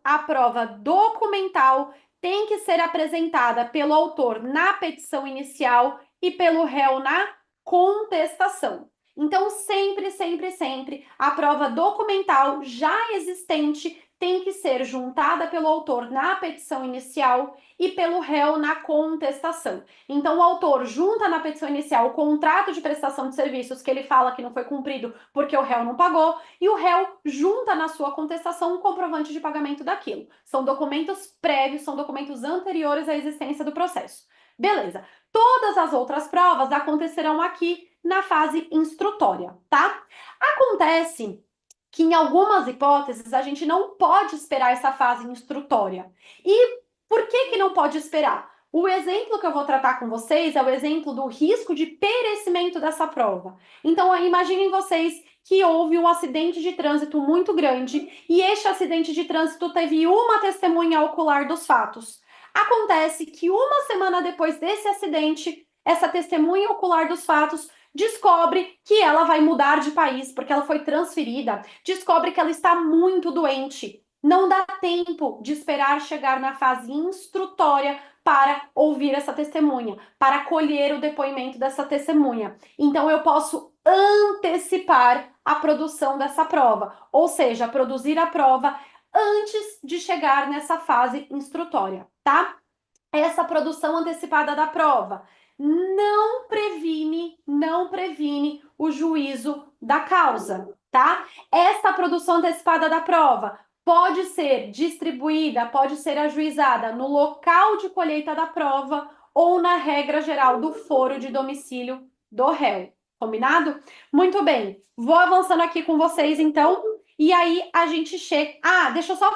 tem que ser apresentada pelo autor na petição inicial e pelo réu na contestação. Então, sempre, a prova documental já existente tem que ser juntada pelo autor na petição inicial e pelo réu na contestação. Então, o autor junta na petição inicial o contrato de prestação de serviços que ele fala que não foi cumprido porque o réu não pagou, e o réu junta na sua contestação um comprovante de pagamento daquilo. São documentos prévios, são documentos anteriores à existência do processo. Beleza. Todas as outras provas acontecerão aqui na fase instrutória, tá? Acontece que em algumas hipóteses a gente não pode esperar essa fase instrutória. E por que que não pode esperar? O exemplo que eu vou tratar com vocês é o exemplo do risco de perecimento dessa prova. Então, imaginem vocês que houve um acidente de trânsito muito grande e este acidente de trânsito teve uma testemunha ocular dos fatos. Acontece que uma semana depois desse acidente, essa testemunha ocular dos fatos descobre que ela vai mudar de país porque ela foi transferida, descobre que ela está muito doente. Não dá tempo de esperar chegar na fase instrutória para ouvir essa testemunha, para colher o depoimento dessa testemunha. Então, eu posso antecipar a produção dessa prova, ou seja, produzir a prova antes de chegar nessa fase instrutória, tá? Essa produção antecipada da prova não previne o juízo da causa, tá? Essa produção antecipada da prova pode ser distribuída, pode ser ajuizada no local de colheita da prova ou na regra geral do foro de domicílio do réu. Combinado? Muito bem. Vou avançando aqui com vocês, então. E aí a gente chega. Ah, deixa eu só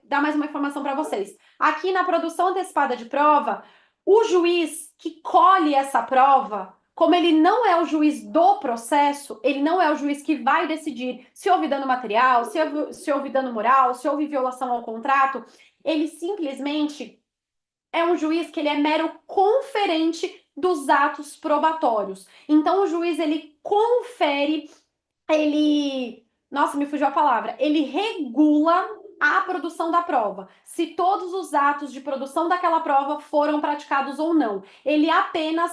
dar mais uma informação para vocês. Aqui na produção antecipada de prova, o juiz que colhe essa prova, como ele não é o juiz do processo, ele não é o juiz que vai decidir se houve dano material, se houve dano moral, se houve violação ao contrato, ele simplesmente é um juiz que ele é mero conferente dos atos probatórios. Então, o juiz, ele confere, Nossa, me fugiu a palavra. Ele regula a produção da prova, se todos os atos de produção daquela prova foram praticados ou não. Ele apenas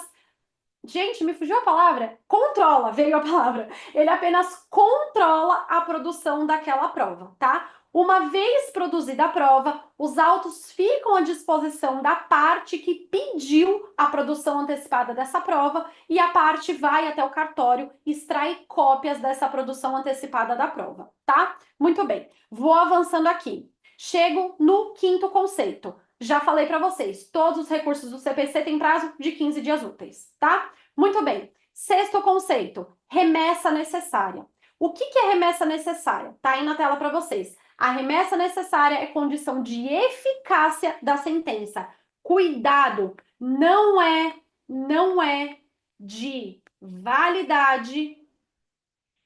Gente, me fugiu a palavra? Controla, veio a palavra. Ele apenas controla a produção daquela prova, tá? Uma vez produzida a prova, os autos ficam à disposição da parte que pediu a produção antecipada dessa prova e a parte vai até o cartório extrair cópias dessa produção antecipada da prova, tá? Muito bem, vou avançando aqui. Chego no quinto conceito. Já falei para vocês, todos os recursos do CPC têm prazo de 15 dias úteis, tá? Muito bem. Sexto conceito, remessa necessária. O que é remessa necessária? Tá aí na tela para vocês. A remessa necessária é condição de eficácia da sentença. Cuidado, não é de validade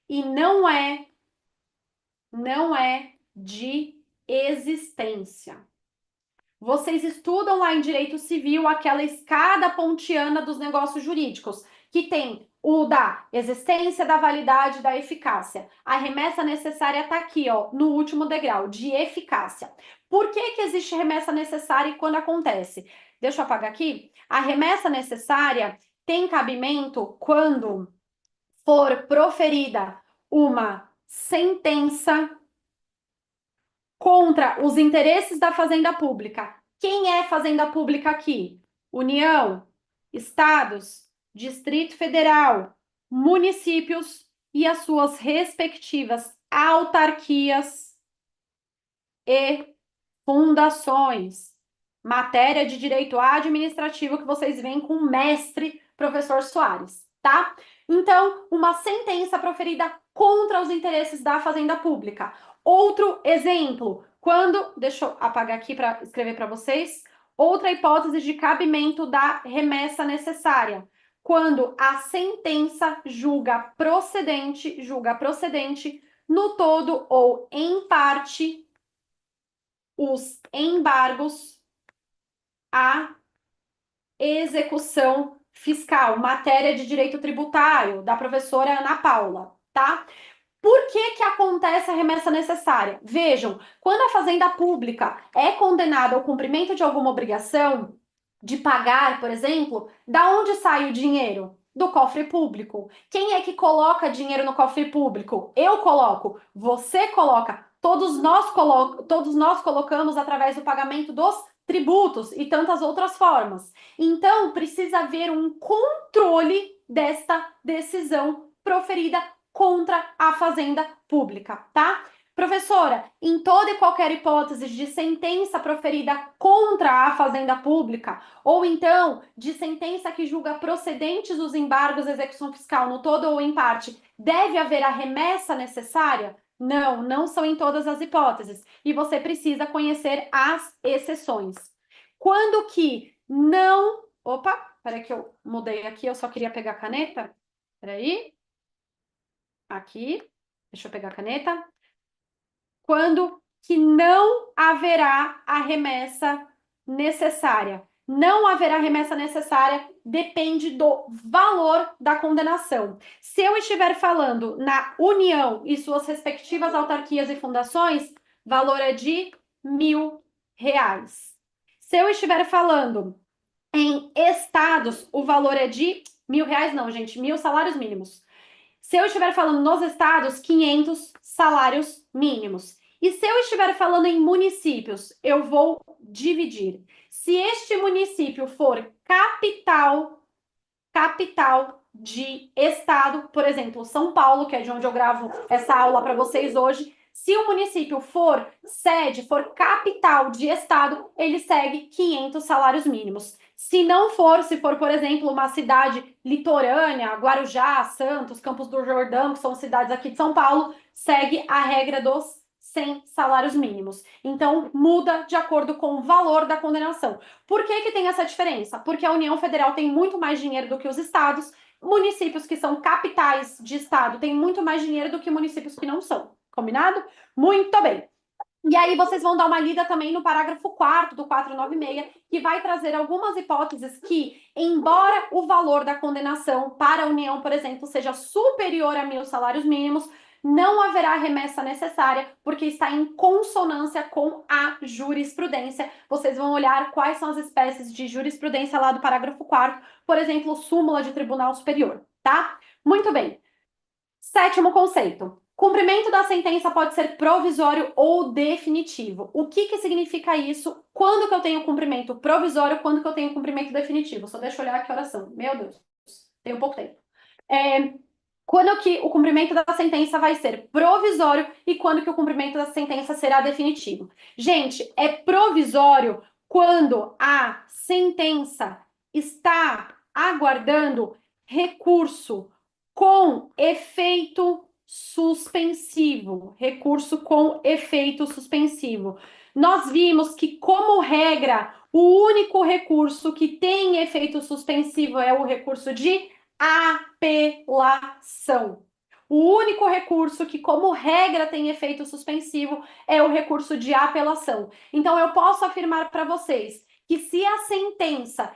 e não é de existência. Vocês estudam lá em direito civil aquela escada pontiana dos negócios jurídicos, que tem o da existência, da validade, da eficácia. A remessa necessária está aqui, ó, no último degrau, de eficácia. Por que existe remessa necessária e quando acontece? Deixa eu apagar aqui. A remessa necessária tem cabimento quando for proferida uma sentença contra os interesses da fazenda pública. Quem é fazenda pública aqui? União, estados, Distrito Federal, municípios e as suas respectivas autarquias e fundações. Matéria de direito administrativo que vocês veem com o mestre professor Soares, tá? Então, uma sentença proferida contra os interesses da fazenda pública. Outro exemplo, deixa eu apagar aqui para escrever para vocês, outra hipótese de cabimento da remessa necessária, quando a sentença julga procedente no todo ou em parte os embargos à execução fiscal, matéria de direito tributário, da professora Ana Paula, tá? Por que acontece a remessa necessária? Vejam, quando a fazenda pública é condenada ao cumprimento de alguma obrigação de pagar, por exemplo, da onde sai o dinheiro? Do cofre público. Quem é que coloca dinheiro no cofre público? Eu coloco, você coloca, todos nós colocamos através do pagamento dos tributos e tantas outras formas. Então, precisa haver um controle desta decisão proferida contra a fazenda pública, tá? Professora, em toda e qualquer hipótese de sentença proferida contra a fazenda pública, ou então de sentença que julga procedentes os embargos da execução fiscal no todo ou em parte, deve haver a remessa necessária? Não, não são em todas as hipóteses. E você precisa conhecer as exceções. Quando que não... Opa, peraí que eu mudei aqui, eu só queria pegar a caneta. Peraí. Aqui. Deixa eu pegar a caneta. Quando que não haverá a remessa necessária. Não haverá remessa necessária, depende do valor da condenação. Se eu estiver falando na União e suas respectivas autarquias e fundações, valor é de R$ 1.000. Se eu estiver falando em estados, o valor é de R$ 1.000, não, gente, 1.000 salários mínimos. Se eu estiver falando nos estados, 500 salários mínimos. E se eu estiver falando em municípios, eu vou dividir. Se este município for capital de estado, por exemplo, São Paulo, que é de onde eu gravo essa aula para vocês hoje, se o município for sede, for capital de estado, ele segue 500 salários mínimos. Se não for, se for, por exemplo, uma cidade litorânea, Guarujá, Santos, Campos do Jordão, que são cidades aqui de São Paulo, segue a regra dos 100 salários mínimos. Então, muda de acordo com o valor da condenação. Por que que tem essa diferença? Porque a União Federal tem muito mais dinheiro do que os estados, municípios que são capitais de estado têm muito mais dinheiro do que municípios que não são. Combinado? Muito bem. E aí vocês vão dar uma lida também no parágrafo 4º do 496, que vai trazer algumas hipóteses que, embora o valor da condenação para a União, por exemplo, seja superior a 1.000 salários mínimos, não haverá remessa necessária, porque está em consonância com a jurisprudência. Vocês vão olhar quais são as espécies de jurisprudência lá do parágrafo 4º, por exemplo, súmula de Tribunal Superior, tá? Muito bem. Sétimo conceito. Cumprimento da sentença pode ser provisório ou definitivo. O que que significa isso? Quando que eu tenho cumprimento provisório, quando que eu tenho cumprimento definitivo? Só deixa eu olhar aqui a oração. Meu Deus, tenho pouco tempo. Quando que o cumprimento da sentença vai ser provisório e quando que o cumprimento da sentença será definitivo? Gente, é provisório quando a sentença está aguardando recurso com efeito suspensivo. Recurso com efeito suspensivo. Nós vimos que, como regra, o único recurso que tem efeito suspensivo é o recurso de apelação. O único recurso que, como regra, tem efeito suspensivo é o recurso de apelação. Então, eu posso afirmar para vocês que se a sentença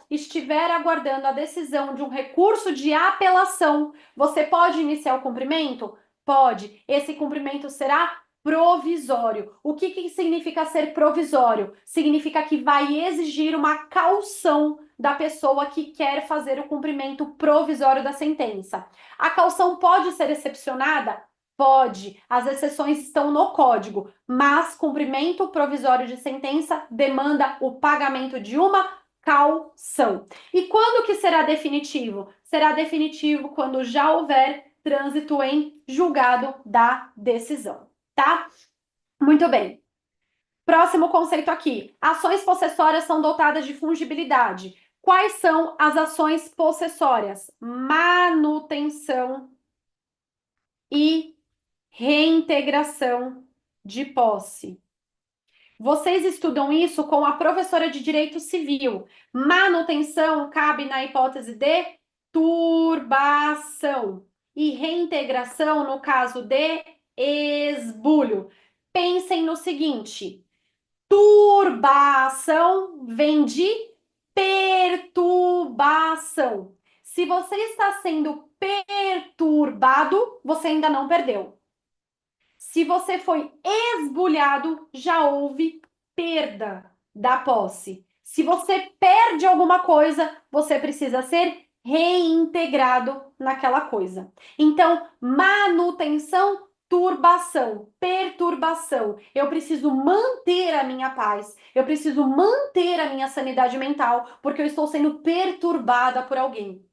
estiver aguardando a decisão de um recurso de apelação, você pode iniciar o cumprimento? Pode. Esse cumprimento será provisório. O que que significa ser provisório? Significa que vai exigir uma caução da pessoa que quer fazer o cumprimento provisório da sentença. A caução pode ser excepcionada? Pode. As exceções estão no código, mas cumprimento provisório de sentença demanda o pagamento de uma caução. E quando que será definitivo? Será definitivo quando já houver trânsito em julgado da decisão, tá? Muito bem. Próximo conceito aqui. Ações possessórias são dotadas de fungibilidade. Quais são as ações possessórias? Manutenção e reintegração de posse. Vocês estudam isso com a professora de Direito Civil. Manutenção cabe na hipótese de turbação e reintegração no caso de esbulho. Pensem no seguinte: turbação vem de perturbação. Se você está sendo perturbado, você ainda não perdeu. Se você foi esbulhado, já houve perda da posse. Se você perde alguma coisa, você precisa ser reintegrado naquela coisa. Então, manutenção, turbação, perturbação. Eu preciso manter a minha paz, eu preciso manter a minha sanidade mental, porque eu estou sendo perturbada por alguém.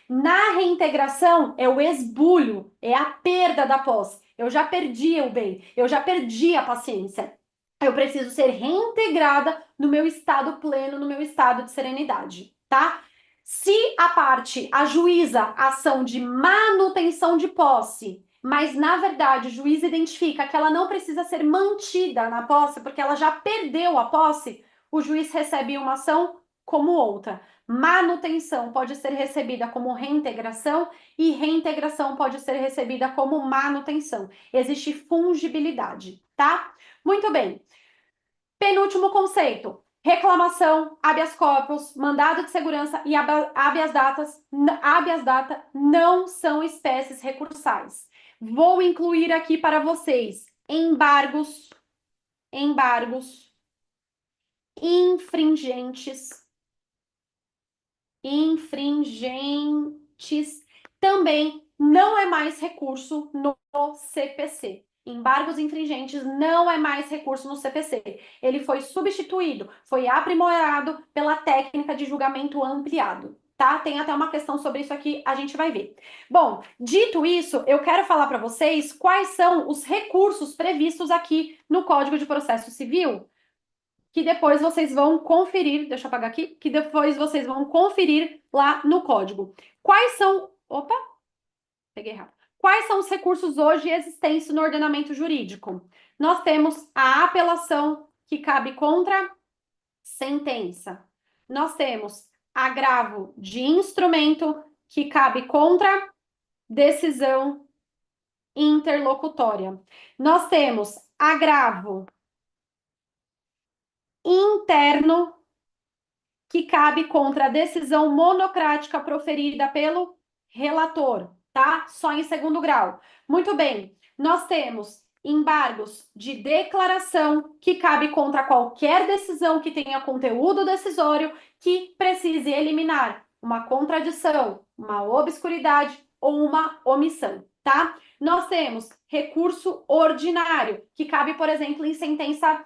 Na reintegração, é o esbulho, é a perda da posse. Eu já perdi o bem, eu já perdi a paciência. Eu preciso ser reintegrada no meu estado pleno, no meu estado de serenidade, tá? Se a parte ajuiza a ação de manutenção de posse, mas na verdade o juiz identifica que ela não precisa ser mantida na posse, porque ela já perdeu a posse, o juiz recebe uma ação como outra. Manutenção pode ser recebida como reintegração e reintegração pode ser recebida como manutenção. Existe fungibilidade, tá? Muito bem. Penúltimo conceito. Reclamação, habeas corpus, mandado de segurança e habeas data não são espécies recursais. Vou incluir aqui para vocês embargos, infringentes, também não é mais recurso no CPC. Embargos infringentes não é mais recurso no CPC. Ele foi substituído, foi aprimorado pela técnica de julgamento ampliado, tá? Tem até uma questão sobre isso aqui, a gente vai ver. Bom, dito isso, eu quero falar para vocês quais são os recursos previstos aqui no Código de Processo Civil, que depois vocês vão conferir, deixa eu apagar aqui, que depois vocês vão conferir lá no código. Quais são... Opa, peguei errado. Quais são os recursos hoje existentes no ordenamento jurídico? Nós temos a apelação, que cabe contra sentença. Nós temos agravo de instrumento, que cabe contra decisão interlocutória. Nós temos agravo interno, que cabe contra a decisão monocrática proferida pelo relator, tá? Só em segundo grau. Muito bem, nós temos embargos de declaração, que cabe contra qualquer decisão que tenha conteúdo decisório que precise eliminar uma contradição, uma obscuridade ou uma omissão, tá? Nós temos recurso ordinário, que cabe, por exemplo, em sentença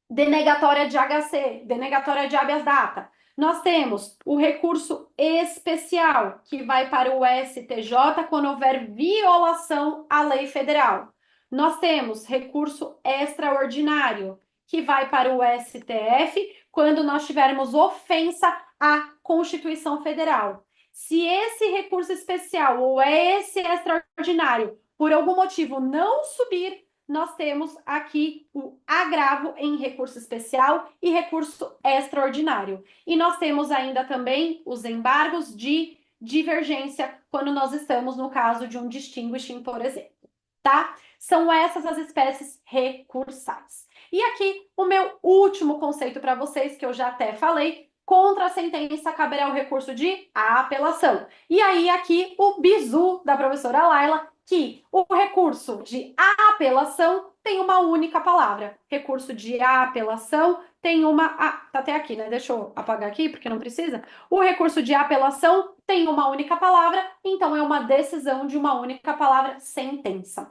denegatória de HC, denegatória de habeas data. Nós temos o recurso especial, que vai para o STJ quando houver violação à lei federal. Nós temos recurso extraordinário, que vai para o STF quando nós tivermos ofensa à Constituição Federal. Se esse recurso especial ou esse extraordinário, por algum motivo, não subir, nós temos aqui o agravo em recurso especial e recurso extraordinário. E nós temos ainda também os embargos de divergência, quando nós estamos no caso de um distinguishing, por exemplo, tá? São essas as espécies recursais. E aqui o meu último conceito para vocês, que eu já até falei: contra a sentença caberá o recurso de apelação. E aí aqui o bizu da professora Laila, que o recurso de apelação tem uma única palavra. Recurso de apelação tem uma... Ah, tá até aqui, né? Deixa eu apagar aqui, porque não precisa. O recurso de apelação tem uma única palavra, então é uma decisão de uma única palavra, sentença.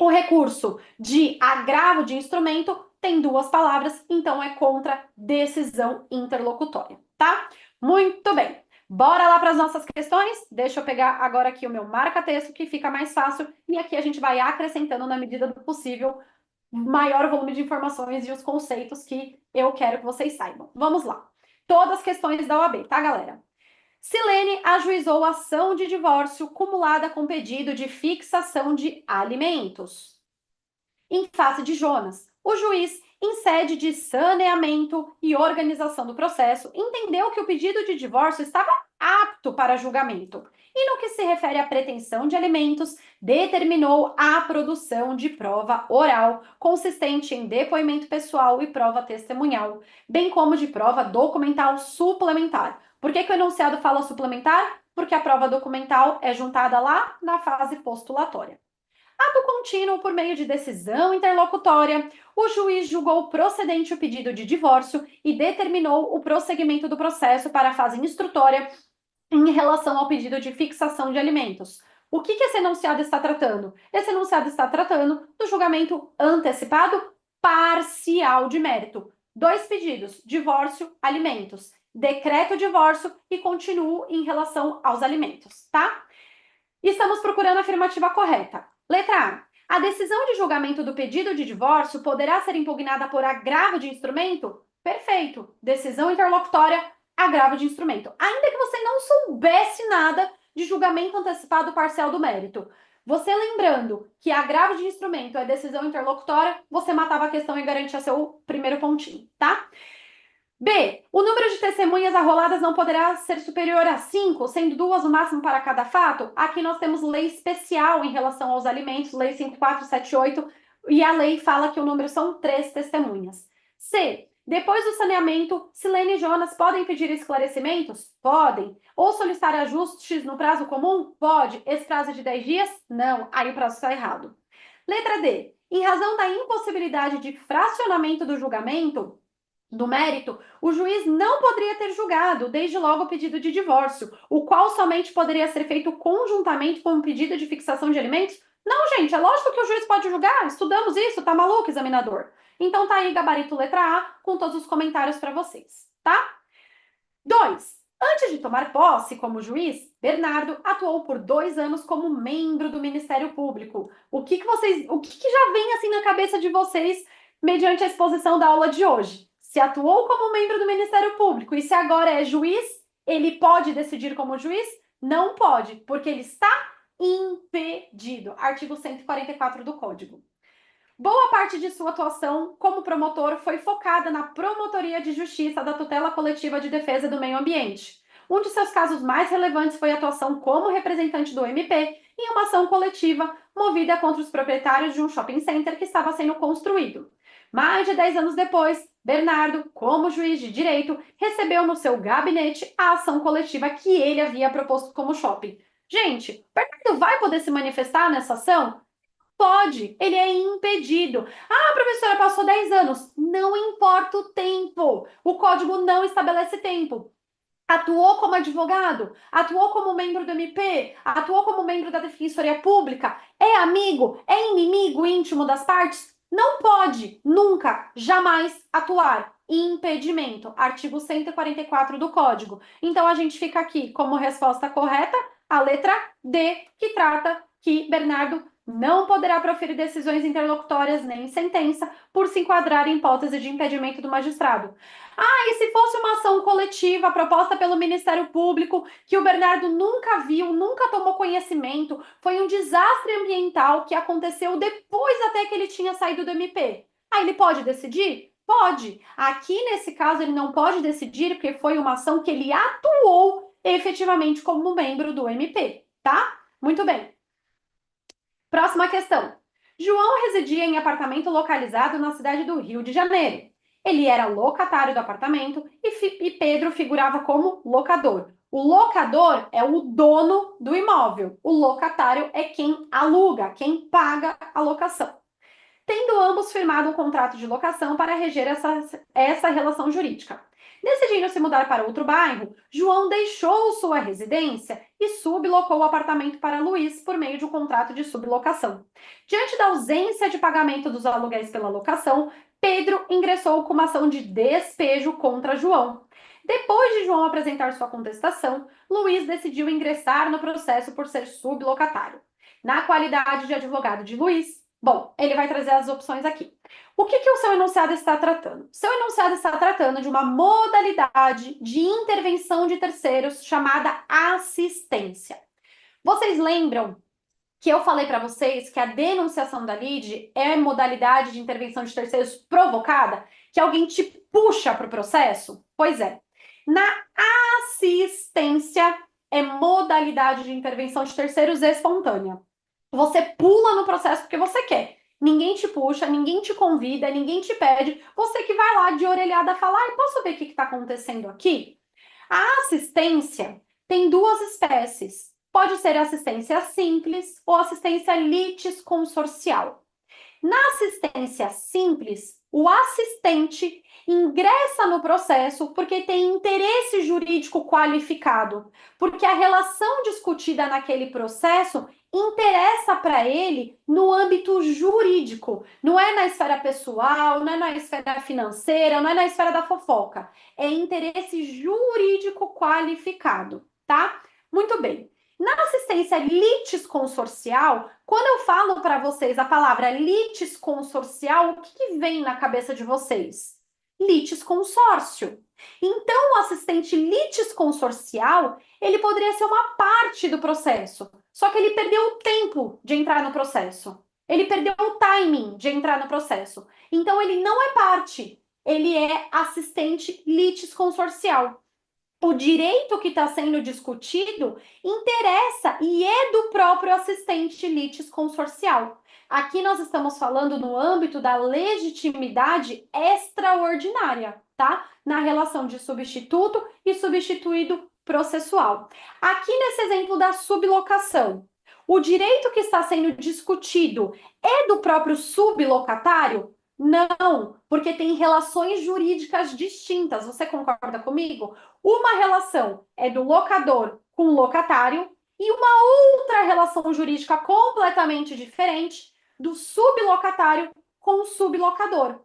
O recurso de agravo de instrumento tem duas palavras, então é contra decisão interlocutória, tá? Muito bem. Bora lá para as nossas questões? Deixa eu pegar agora aqui o meu marca-texto, que fica mais fácil, e aqui a gente vai acrescentando, na medida do possível, maior volume de informações e os conceitos que eu quero que vocês saibam. Vamos lá. Todas as questões da OAB, tá, galera? Silene ajuizou ação de divórcio cumulada com pedido de fixação de alimentos. Em face de Jonas, o juiz, em sede de saneamento e organização do processo, entendeu que o pedido de divórcio estava apto para julgamento e, no que se refere à pretensão de alimentos, determinou a produção de prova oral, consistente em depoimento pessoal e prova testemunhal, bem como de prova documental suplementar. Por que o enunciado fala suplementar? Porque a prova documental é juntada lá na fase postulatória. Ato contínuo por meio de decisão interlocutória, o juiz julgou procedente o pedido de divórcio e determinou o prosseguimento do processo para a fase instrutória em relação ao pedido de fixação de alimentos. O que esse enunciado está tratando? Esse enunciado está tratando do julgamento antecipado parcial de mérito. Dois pedidos: divórcio, alimentos. decreto o divórcio e continuo em relação aos alimentos, tá? Estamos procurando a afirmativa correta. Letra A. A decisão de julgamento do pedido de divórcio poderá ser impugnada por agravo de instrumento? Perfeito. Decisão interlocutória, agravo de instrumento. Ainda que você não soubesse nada de julgamento antecipado parcial do mérito. Você lembrando que agravo de instrumento é decisão interlocutória, você matava a questão e garantia seu primeiro pontinho, tá? B. O número de testemunhas arroladas não poderá ser superior a 5, sendo 2 o máximo para cada fato. Aqui nós temos lei especial em relação aos alimentos, lei 5478, e a lei fala que o número são 3 testemunhas. C. Depois do saneamento, Silene e Jonas podem pedir esclarecimentos? Podem. Ou solicitar ajustes no prazo comum? Pode. Esse prazo é de 10 dias? Não. Aí o prazo está errado. Letra D. Em razão da impossibilidade de fracionamento do julgamento, do mérito, o juiz não poderia ter julgado, desde logo, o pedido de divórcio, o qual somente poderia ser feito conjuntamente com o pedido de fixação de alimentos? Não, gente, é lógico que o juiz pode julgar, estudamos isso, tá maluco, examinador? Então tá aí, gabarito letra A, com todos os comentários para vocês, tá? 2. Antes de tomar posse como juiz, Bernardo atuou por 2 anos como membro do Ministério Público. O que já vem assim na cabeça de vocês mediante a exposição da aula de hoje? Se atuou como membro do Ministério Público e se agora é juiz, ele pode decidir como juiz? Não pode, porque ele está impedido. Artigo 144 do Código. Boa parte de sua atuação como promotor foi focada na Promotoria de Justiça da Tutela Coletiva de Defesa do Meio Ambiente. Um de seus casos mais relevantes foi a atuação como representante do MP em uma ação coletiva movida contra os proprietários de um shopping center que estava sendo construído. Mais de 10 anos depois, Bernardo, como juiz de direito, recebeu no seu gabinete a ação coletiva que ele havia proposto como shopping. Gente, Bernardo vai poder se manifestar nessa ação? Pode, ele é impedido. Ah, professora, passou 10 anos. Não importa o tempo. O código não estabelece tempo. Atuou como advogado, atuou como membro do MP, atuou como membro da Defensoria Pública, é amigo, é inimigo íntimo das partes? Não pode, nunca, jamais atuar. Impedimento, artigo 144 do Código. Então a gente fica aqui como resposta correta a letra D, que trata que Bernardo não poderá proferir decisões interlocutórias nem sentença por se enquadrar em hipótese de impedimento do magistrado. Ah, e se fosse uma ação coletiva proposta pelo Ministério Público, que o Bernardo nunca viu, nunca tomou conhecimento, foi um desastre ambiental que aconteceu depois até que ele tinha saído do MP. Ah, ele pode decidir? Pode. Aqui, nesse caso, ele não pode decidir porque foi uma ação que ele atuou efetivamente como membro do MP, tá? Muito bem. Próxima questão. João residia em apartamento localizado na cidade do Rio de Janeiro. Ele era locatário do apartamento e Pedro figurava como locador. O locador é o dono do imóvel. O locatário é quem aluga, quem paga a locação. Tendo ambos firmado um contrato de locação para reger essa relação jurídica. Decidindo se mudar para outro bairro, João deixou sua residência e sublocou o apartamento para Luiz por meio de um contrato de sublocação. Diante da ausência de pagamento dos aluguéis pela locação, Pedro ingressou com uma ação de despejo contra João. Depois de João apresentar sua contestação, Luiz decidiu ingressar no processo por ser sublocatário. Na qualidade de advogado de Luiz, bom, ele vai trazer as opções aqui. O que o seu enunciado está tratando? Seu enunciado está tratando de uma modalidade de intervenção de terceiros chamada assistência. Vocês lembram que eu falei para vocês que a denunciação da lide é modalidade de intervenção de terceiros provocada? Que alguém te puxa para o processo? Pois é. Na assistência é modalidade de intervenção de terceiros espontânea. Você pula no processo porque você quer. Ninguém te puxa, ninguém te convida, ninguém te pede. Você que vai lá de orelhada falar, posso ver o que está acontecendo aqui? A assistência tem 2 espécies. Pode ser assistência simples ou assistência litisconsorcial. Na assistência simples, o assistente ingressa no processo porque tem interesse jurídico qualificado, porque a relação discutida naquele processo interessa para ele no âmbito jurídico. Não é na esfera pessoal, não é na esfera financeira, não é na esfera da fofoca. É interesse jurídico qualificado, tá? Muito bem. Na assistência litisconsorcial, quando eu falo para vocês a palavra litisconsorcial, o que vem na cabeça de vocês? Litisconsórcio. Então, o assistente litisconsorcial, ele poderia ser uma parte do processo, só que ele perdeu o tempo de entrar no processo. Ele perdeu o timing de entrar no processo. Então, ele não é parte, ele é assistente litisconsorcial. O direito que está sendo discutido interessa e é do próprio assistente litisconsorcial. Aqui nós estamos falando no âmbito da legitimidade extraordinária, tá? Na relação de substituto e substituído processual. Aqui nesse exemplo da sublocação, o direito que está sendo discutido é do próprio sublocatário? Não, porque tem relações jurídicas distintas. Você concorda comigo? Uma relação é do locador com o locatário e uma outra relação jurídica completamente diferente do sublocatário com o sublocador.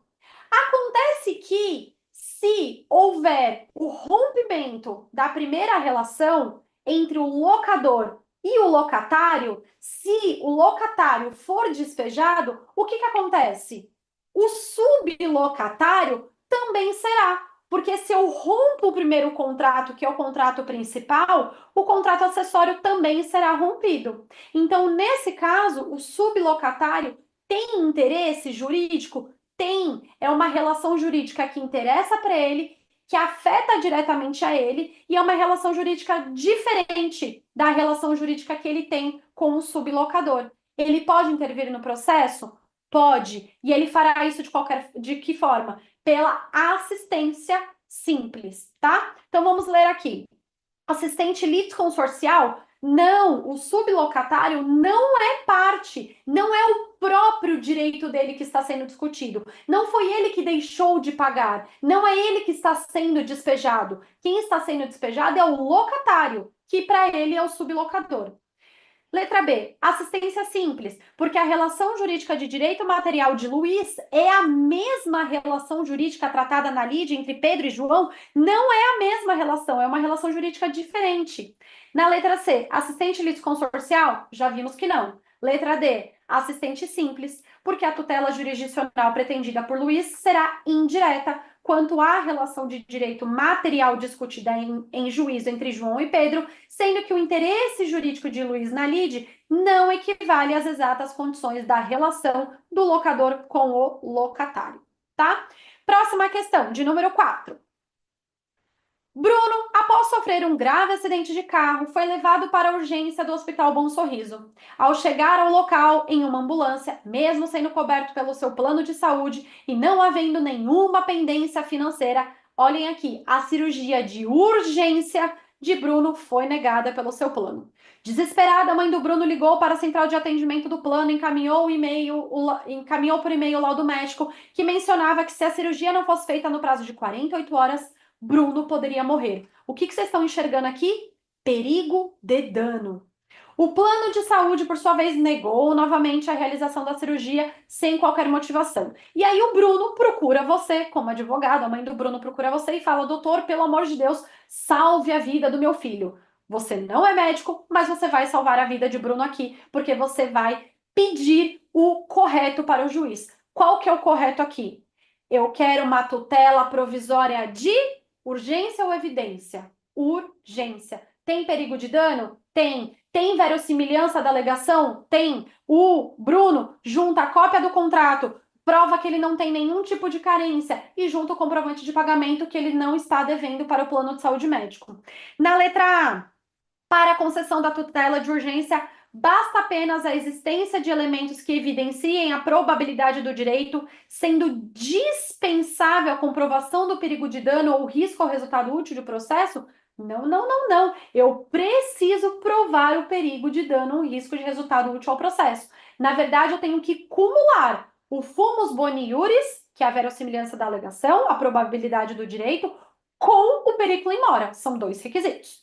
Acontece que, se houver o rompimento da primeira relação entre o locador e o locatário, se o locatário for despejado, o que acontece? O sublocatário também será. Porque se eu rompo o primeiro contrato, que é o contrato principal, o contrato acessório também será rompido. Então, nesse caso, o sublocatário tem interesse jurídico? Tem. É uma relação jurídica que interessa para ele, que afeta diretamente a ele, e é uma relação jurídica diferente da relação jurídica que ele tem com o sublocador. Ele pode intervir no processo? Pode. E ele fará isso de que forma? Pela assistência simples, tá? Então vamos ler aqui. Assistente litisconsorcial, não, o sublocatário não é parte, não é o próprio direito dele que está sendo discutido. Não foi ele que deixou de pagar, não é ele que está sendo despejado. Quem está sendo despejado é o locatário, que para ele é o sublocador. Letra B, assistência simples, porque a relação jurídica de direito material de Luiz é a mesma relação jurídica tratada na lide entre Pedro e João, não é a mesma relação, é uma relação jurídica diferente. Na letra C, assistente litisconsorcial, já vimos que não. Letra D, assistente simples, porque a tutela jurisdicional pretendida por Luiz será indireta quanto à relação de direito material discutida em juízo entre João e Pedro, sendo que o interesse jurídico de Luiz na lide não equivale às exatas condições da relação do locador com o locatário, tá? Próxima questão, de número 4. Bruno, após sofrer um grave acidente de carro, foi levado para a urgência do Hospital Bom Sorriso. Ao chegar ao local em uma ambulância, mesmo sendo coberto pelo seu plano de saúde e não havendo nenhuma pendência financeira, olhem aqui, a cirurgia de urgência de Bruno foi negada pelo seu plano. Desesperada, a mãe do Bruno ligou para a central de atendimento do plano e encaminhou por e-mail o laudo médico que mencionava que se a cirurgia não fosse feita no prazo de 48 horas, Bruno poderia morrer. O que vocês estão enxergando aqui? Perigo de dano. O plano de saúde, por sua vez, negou novamente a realização da cirurgia sem qualquer motivação. E aí o Bruno procura você, como advogado, a mãe do Bruno procura você e fala: doutor, pelo amor de Deus, salve a vida do meu filho. Você não é médico, mas você vai salvar a vida de Bruno aqui, porque você vai pedir o correto para o juiz. Qual que é o correto aqui? Eu quero uma tutela provisória de urgência ou evidência? Urgência. Tem perigo de dano? Tem. Tem verossimilhança da alegação? Tem. O Bruno junta a cópia do contrato, prova que ele não tem nenhum tipo de carência e junta o comprovante de pagamento que ele não está devendo para o plano de saúde médico. Na letra A, para a concessão da tutela de urgência, basta apenas a existência de elementos que evidenciem a probabilidade do direito, sendo dispensável a comprovação do perigo de dano ou risco ao resultado útil do processo? Não, não, não, não. Eu preciso provar o perigo de dano ou risco de resultado útil ao processo. Na verdade, eu tenho que cumular o fumus boni iuris, que é a verossimilhança da alegação, a probabilidade do direito, com o periculum in mora. São dois requisitos.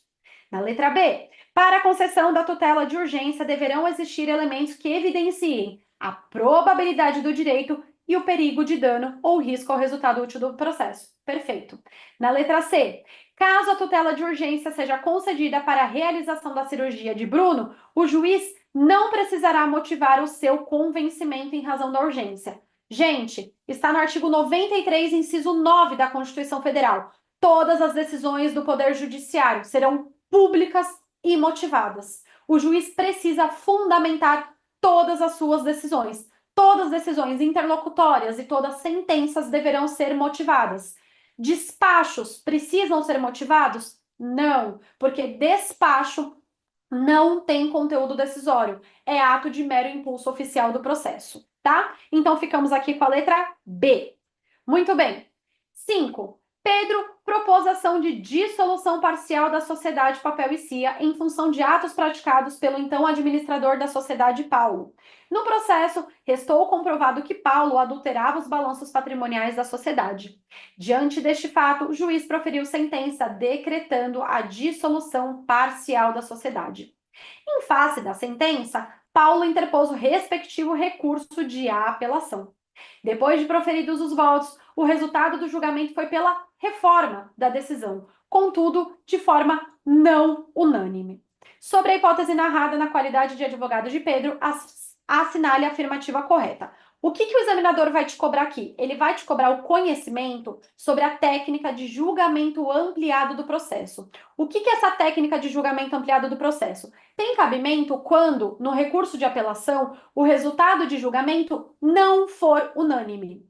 Na letra B, Para a concessão da tutela de urgência, deverão existir elementos que evidenciem a probabilidade do direito e o perigo de dano ou risco ao resultado útil do processo. Perfeito. Na letra C, caso a tutela de urgência seja concedida para a realização da cirurgia de Bruno, o juiz não precisará motivar o seu convencimento em razão da urgência. Gente, está no artigo 93, inciso 9 da Constituição Federal. Todas as decisões do Poder Judiciário serão públicas e motivadas. O juiz precisa fundamentar todas as suas decisões. Todas as decisões interlocutórias e todas as sentenças deverão ser motivadas. Despachos precisam ser motivados? Não, porque despacho não tem conteúdo decisório. É ato de mero impulso oficial do processo, tá? Então ficamos aqui com a letra B. Muito bem. 5. Pedro propôs ação de dissolução parcial da sociedade Papel e Cia em função de atos praticados pelo então administrador da sociedade Paulo. No processo, restou comprovado que Paulo adulterava os balanços patrimoniais da sociedade. Diante deste fato, o juiz proferiu sentença decretando a dissolução parcial da sociedade. Em face da sentença, Paulo interpôs o respectivo recurso de apelação. Depois de proferidos os votos, o resultado do julgamento foi pela reforma da decisão, contudo, de forma não unânime. Sobre a hipótese narrada na qualidade de advogado de Pedro, assinale a afirmativa correta. O que o examinador vai te cobrar aqui? Ele vai te cobrar o conhecimento sobre a técnica de julgamento ampliado do processo. O que é essa técnica de julgamento ampliado do processo? Tem cabimento quando, no recurso de apelação, o resultado de julgamento não for unânime.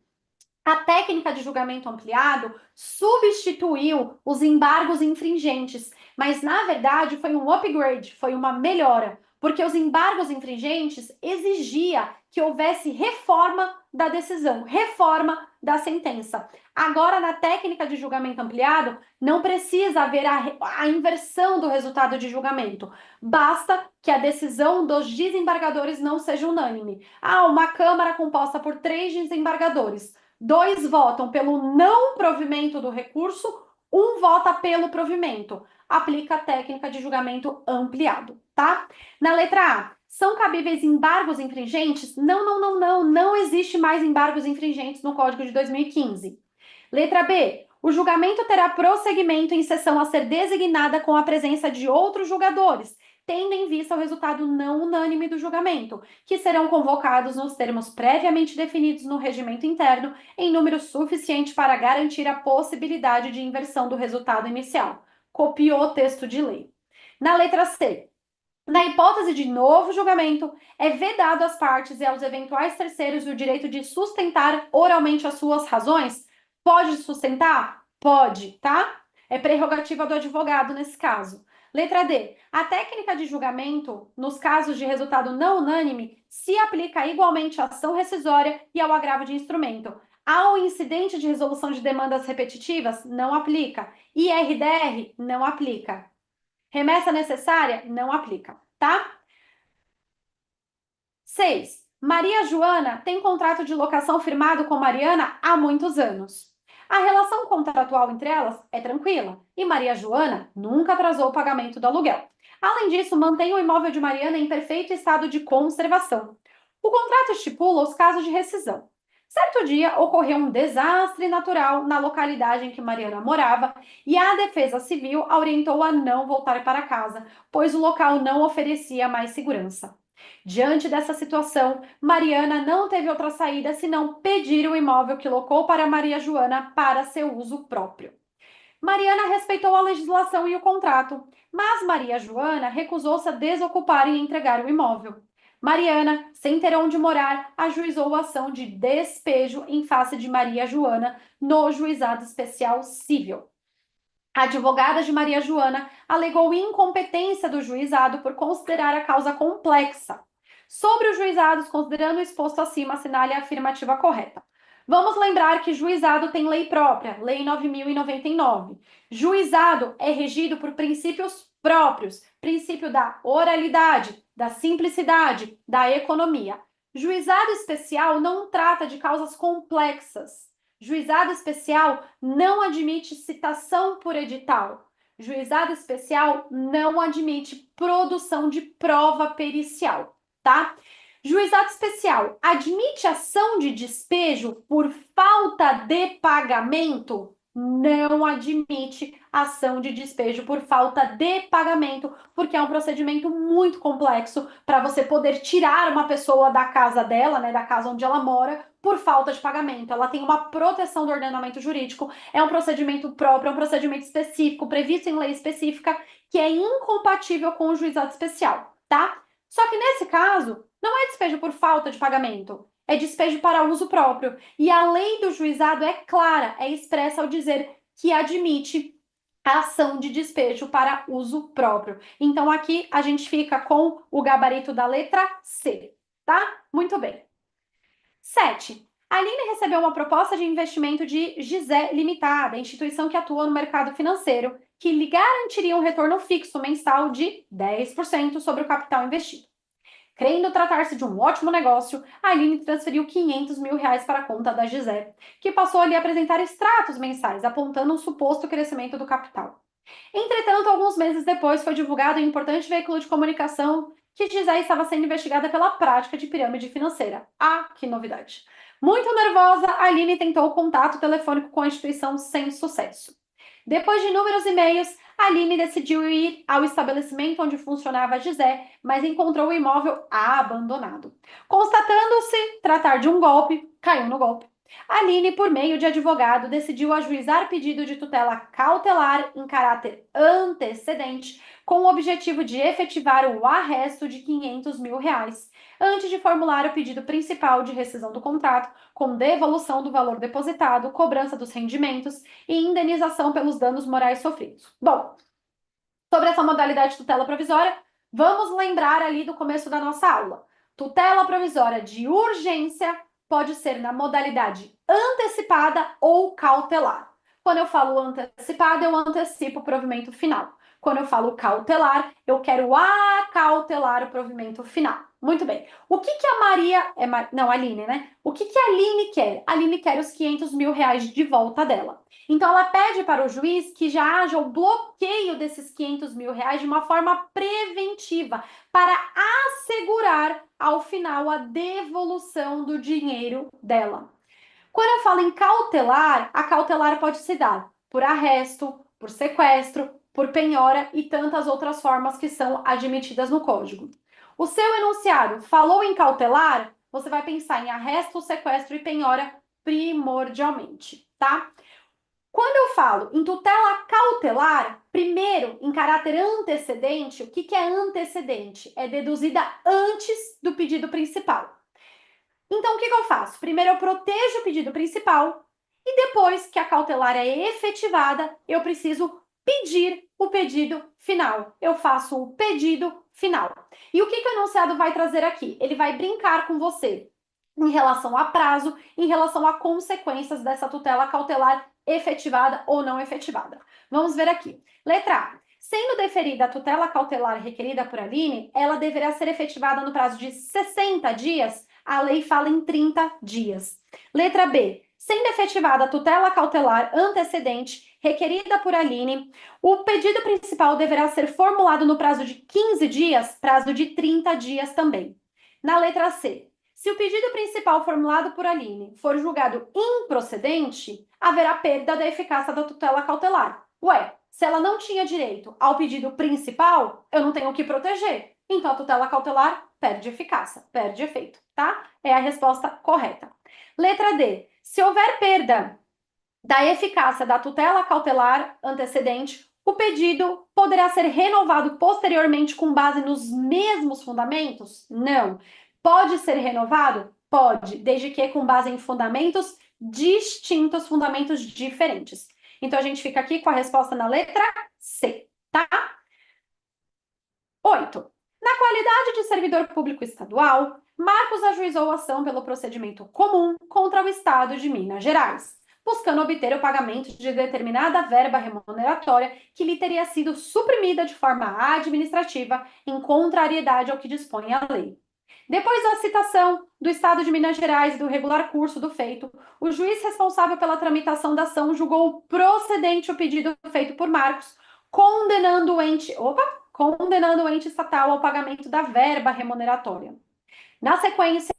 A técnica de julgamento ampliado substituiu os embargos infringentes, mas na verdade foi um upgrade, foi uma melhora, porque os embargos infringentes exigia que houvesse reforma da decisão, reforma da sentença. Agora, na técnica de julgamento ampliado, não precisa haver a inversão do resultado de julgamento. Basta que a decisão dos desembargadores não seja unânime. Uma Câmara composta por 3 desembargadores. 2 votam pelo não provimento do recurso, 1 vota pelo provimento. Aplica a técnica de julgamento ampliado, tá? Na letra A, são cabíveis embargos infringentes? Não existe mais embargos infringentes no Código de 2015. Letra B, o julgamento terá prosseguimento em sessão a ser designada com a presença de outros julgadores, tendo em vista o resultado não unânime do julgamento, que serão convocados nos termos previamente definidos no regimento interno, em número suficiente para garantir a possibilidade de inversão do resultado inicial. Copiou o texto de lei. Na letra C, na hipótese de novo julgamento, é vedado às partes e aos eventuais terceiros o direito de sustentar oralmente as suas razões? Pode sustentar? Pode, tá? É prerrogativa do advogado nesse caso. Letra D. A técnica de julgamento, nos casos de resultado não unânime, se aplica igualmente à ação rescisória e ao agravo de instrumento. Ao incidente de resolução de demandas repetitivas, não aplica. IRDR, não aplica. Remessa necessária, não aplica, tá? 6. Maria Joana tem contrato de locação firmado com Mariana há muitos anos. A relação contratual entre elas é tranquila e Maria Joana nunca atrasou o pagamento do aluguel. Além disso, mantém o imóvel de Mariana em perfeito estado de conservação. O contrato estipula os casos de rescisão. Certo dia, ocorreu um desastre natural na localidade em que Mariana morava e a Defesa Civil a orientou a não voltar para casa, pois o local não oferecia mais segurança. Diante dessa situação, Mariana não teve outra saída senão pedir o imóvel que locou para Maria Joana para seu uso próprio. Mariana respeitou a legislação e o contrato, mas Maria Joana recusou-se a desocupar e entregar o imóvel. Mariana, sem ter onde morar, ajuizou a ação de despejo em face de Maria Joana no Juizado Especial Cível. A advogada de Maria Joana alegou incompetência do juizado por considerar a causa complexa. Sobre os juizados, considerando o exposto acima, assinale a afirmativa correta. Vamos lembrar que juizado tem lei própria, Lei 9.099. Juizado é regido por princípios próprios, princípio da oralidade, da simplicidade, da economia. Juizado especial não trata de causas complexas. Juizado especial não admite citação por edital. Juizado especial não admite produção de prova pericial, tá? Juizado especial admite ação de despejo por falta de pagamento? Não admite ação de despejo por falta de pagamento, porque é um procedimento muito complexo para você poder tirar uma pessoa da casa dela, né, da casa onde ela mora, por falta de pagamento. Ela tem uma proteção do ordenamento jurídico, é um procedimento próprio, é um procedimento específico, previsto em lei específica, que é incompatível com o juizado especial, tá? Só que nesse caso, não é despejo por falta de pagamento, é despejo para uso próprio. E a lei do juizado é clara, é expressa ao dizer que admite a ação de despejo para uso próprio. Então, aqui a gente fica com o gabarito da letra C, tá? Muito bem. 7. A Aline recebeu uma proposta de investimento de Gizé Limitada, instituição que atua no mercado financeiro, que lhe garantiria um retorno fixo mensal de 10% sobre o capital investido. Crendo tratar-se de um ótimo negócio, a Aline transferiu R$ 500 mil para a conta da Gizé, que passou ali a apresentar extratos mensais, apontando um suposto crescimento do capital. Entretanto, alguns meses depois, foi divulgado em um importante veículo de comunicação que Gisele estava sendo investigada pela prática de pirâmide financeira. Ah, que novidade! Muito nervosa, Aline tentou o contato telefônico com a instituição sem sucesso. Depois de inúmeros e-mails, Aline decidiu ir ao estabelecimento onde funcionava a Gisele, mas encontrou o imóvel abandonado. Constatando-se tratar de um golpe, caiu no golpe. Aline, por meio de advogado, decidiu ajuizar pedido de tutela cautelar em caráter antecedente, com o objetivo de efetivar o arresto de R$ 500 mil, antes de formular o pedido principal de rescisão do contrato, com devolução do valor depositado, cobrança dos rendimentos e indenização pelos danos morais sofridos. Bom, sobre essa modalidade de tutela provisória, vamos lembrar ali do começo da nossa aula. Tutela provisória de urgência pode ser na modalidade antecipada ou cautelar. Quando eu falo antecipada, eu antecipo o provimento final. Quando eu falo cautelar, eu quero acautelar o provimento final. Muito bem. O que a Maria... Não, a Aline, né? O que a Aline quer? A Aline quer os R$ 500 mil de volta dela. Então, ela pede para o juiz que já haja o bloqueio desses R$ 500 mil de uma forma preventiva, para assegurar, ao final, a devolução do dinheiro dela. Quando eu falo em cautelar, a cautelar pode se dar por arresto, por sequestro, por penhora e tantas outras formas que são admitidas no Código. O seu enunciado falou em cautelar, você vai pensar em arresto, sequestro e penhora primordialmente, tá? Quando eu falo em tutela cautelar, primeiro, em caráter antecedente, o que é antecedente? É deduzida antes do pedido principal. Então, o que eu faço? Primeiro, eu protejo o pedido principal e depois que a cautelar é efetivada, eu preciso pedir o pedido final. Eu faço o pedido final. E o que o enunciado vai trazer aqui? Ele vai brincar com você em relação a prazo, em relação a consequências dessa tutela cautelar efetivada ou não efetivada. Vamos ver aqui. Letra A. Sendo deferida a tutela cautelar requerida por Aline, ela deverá ser efetivada no prazo de 60 dias. A lei fala em 30 dias. Letra B. Sendo efetivada a tutela cautelar antecedente requerida por Aline, o pedido principal deverá ser formulado no prazo de 15 dias, prazo de 30 dias também. Na letra C. Se o pedido principal formulado por Aline for julgado improcedente, haverá perda da eficácia da tutela cautelar. Ué, se ela não tinha direito ao pedido principal, eu não tenho o que proteger. Então, a tutela cautelar perde eficácia, perde efeito, tá? É a resposta correta. Letra D. Se houver perda da eficácia da tutela cautelar antecedente, o pedido poderá ser renovado posteriormente com base nos mesmos fundamentos? Não. Pode ser renovado? Pode, desde que com base em fundamentos distintos, fundamentos diferentes. Então, a gente fica aqui com a resposta na letra C, tá? 8. Na qualidade de servidor público estadual, Marcos ajuizou ação pelo procedimento comum contra o Estado de Minas Gerais, buscando obter o pagamento de determinada verba remuneratória que lhe teria sido suprimida de forma administrativa em contrariedade ao que dispõe a lei. Depois da citação do Estado de Minas Gerais e do regular curso do feito, o juiz responsável pela tramitação da ação julgou procedente o pedido feito por Marcos, condenando o ente estatal ao pagamento da verba remuneratória. Na sequência,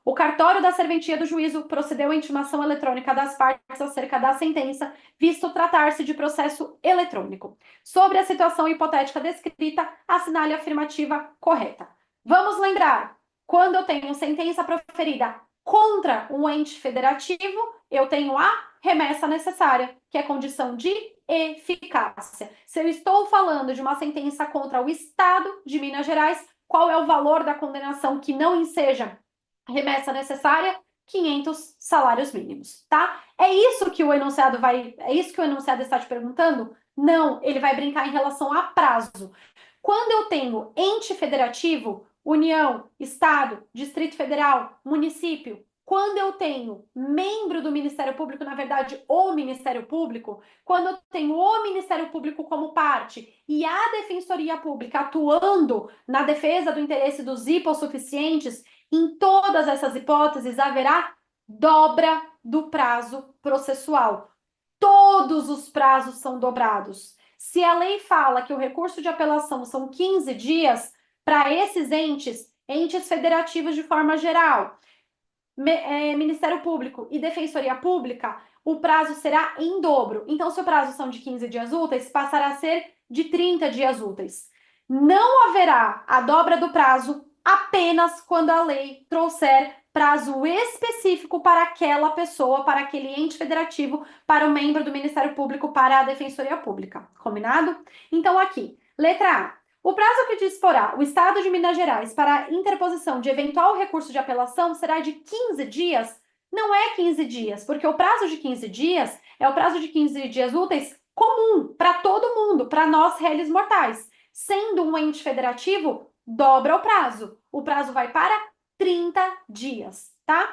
o cartório da serventia do juízo procedeu à intimação eletrônica das partes acerca da sentença, visto tratar-se de processo eletrônico. Sobre a situação hipotética descrita, assinale a afirmativa correta. Vamos lembrar, quando eu tenho sentença proferida contra um ente federativo, eu tenho a remessa necessária, que é condição de eficácia. Se eu estou falando de uma sentença contra o Estado de Minas Gerais, qual é o valor da condenação que não enseja remessa necessária? 500 salários mínimos, tá? É isso que o enunciado está te perguntando? Não, ele vai brincar em relação a prazo. Quando eu tenho ente federativo, União, Estado, Distrito Federal, município, quando eu tenho membro do Ministério Público, na verdade, o Ministério Público, quando eu tenho o Ministério Público como parte e a Defensoria Pública atuando na defesa do interesse dos hipossuficientes, em todas essas hipóteses haverá dobra do prazo processual. Todos os prazos são dobrados. Se a lei fala que o recurso de apelação são 15 dias, para esses entes federativos de forma geral, Ministério Público e Defensoria Pública, o prazo será em dobro. Então, se o prazo são de 15 dias úteis, passará a ser de 30 dias úteis. Não haverá a dobra do prazo apenas quando a lei trouxer prazo específico para aquela pessoa, para aquele ente federativo, para o membro do Ministério Público, para a Defensoria Pública. Combinado? Então, aqui, letra A. O prazo que disporá o Estado de Minas Gerais para a interposição de eventual recurso de apelação será de 15 dias? Não é 15 dias, porque o prazo de 15 dias é o prazo de 15 dias úteis comum para todo mundo, para nós réis mortais. Sendo um ente federativo, dobra o prazo. O prazo vai para 30 dias, tá?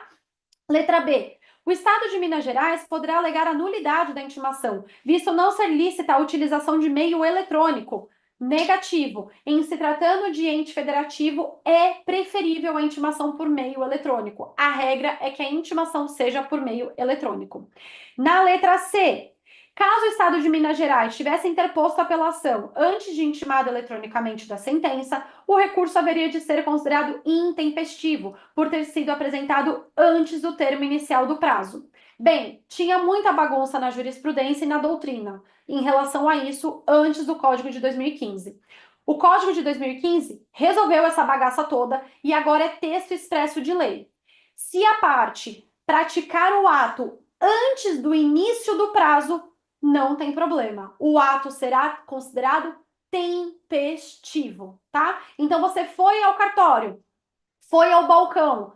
Letra B. O Estado de Minas Gerais poderá alegar a nulidade da intimação, visto não ser lícita a utilização de meio eletrônico. Negativo. Em se tratando de ente federativo, é preferível a intimação por meio eletrônico. A regra é que a intimação seja por meio eletrônico. Na letra C, caso o Estado de Minas Gerais tivesse interposto a apelação antes de intimado eletronicamente da sentença, o recurso haveria de ser considerado intempestivo, por ter sido apresentado antes do termo inicial do prazo. Bem, tinha muita bagunça na jurisprudência e na doutrina em relação a isso antes do Código de 2015. O Código de 2015 resolveu essa bagaça toda e agora é texto expresso de lei. Se a parte praticar o ato antes do início do prazo, não tem problema. O ato será considerado tempestivo, tá? Então, você foi ao cartório, foi ao balcão,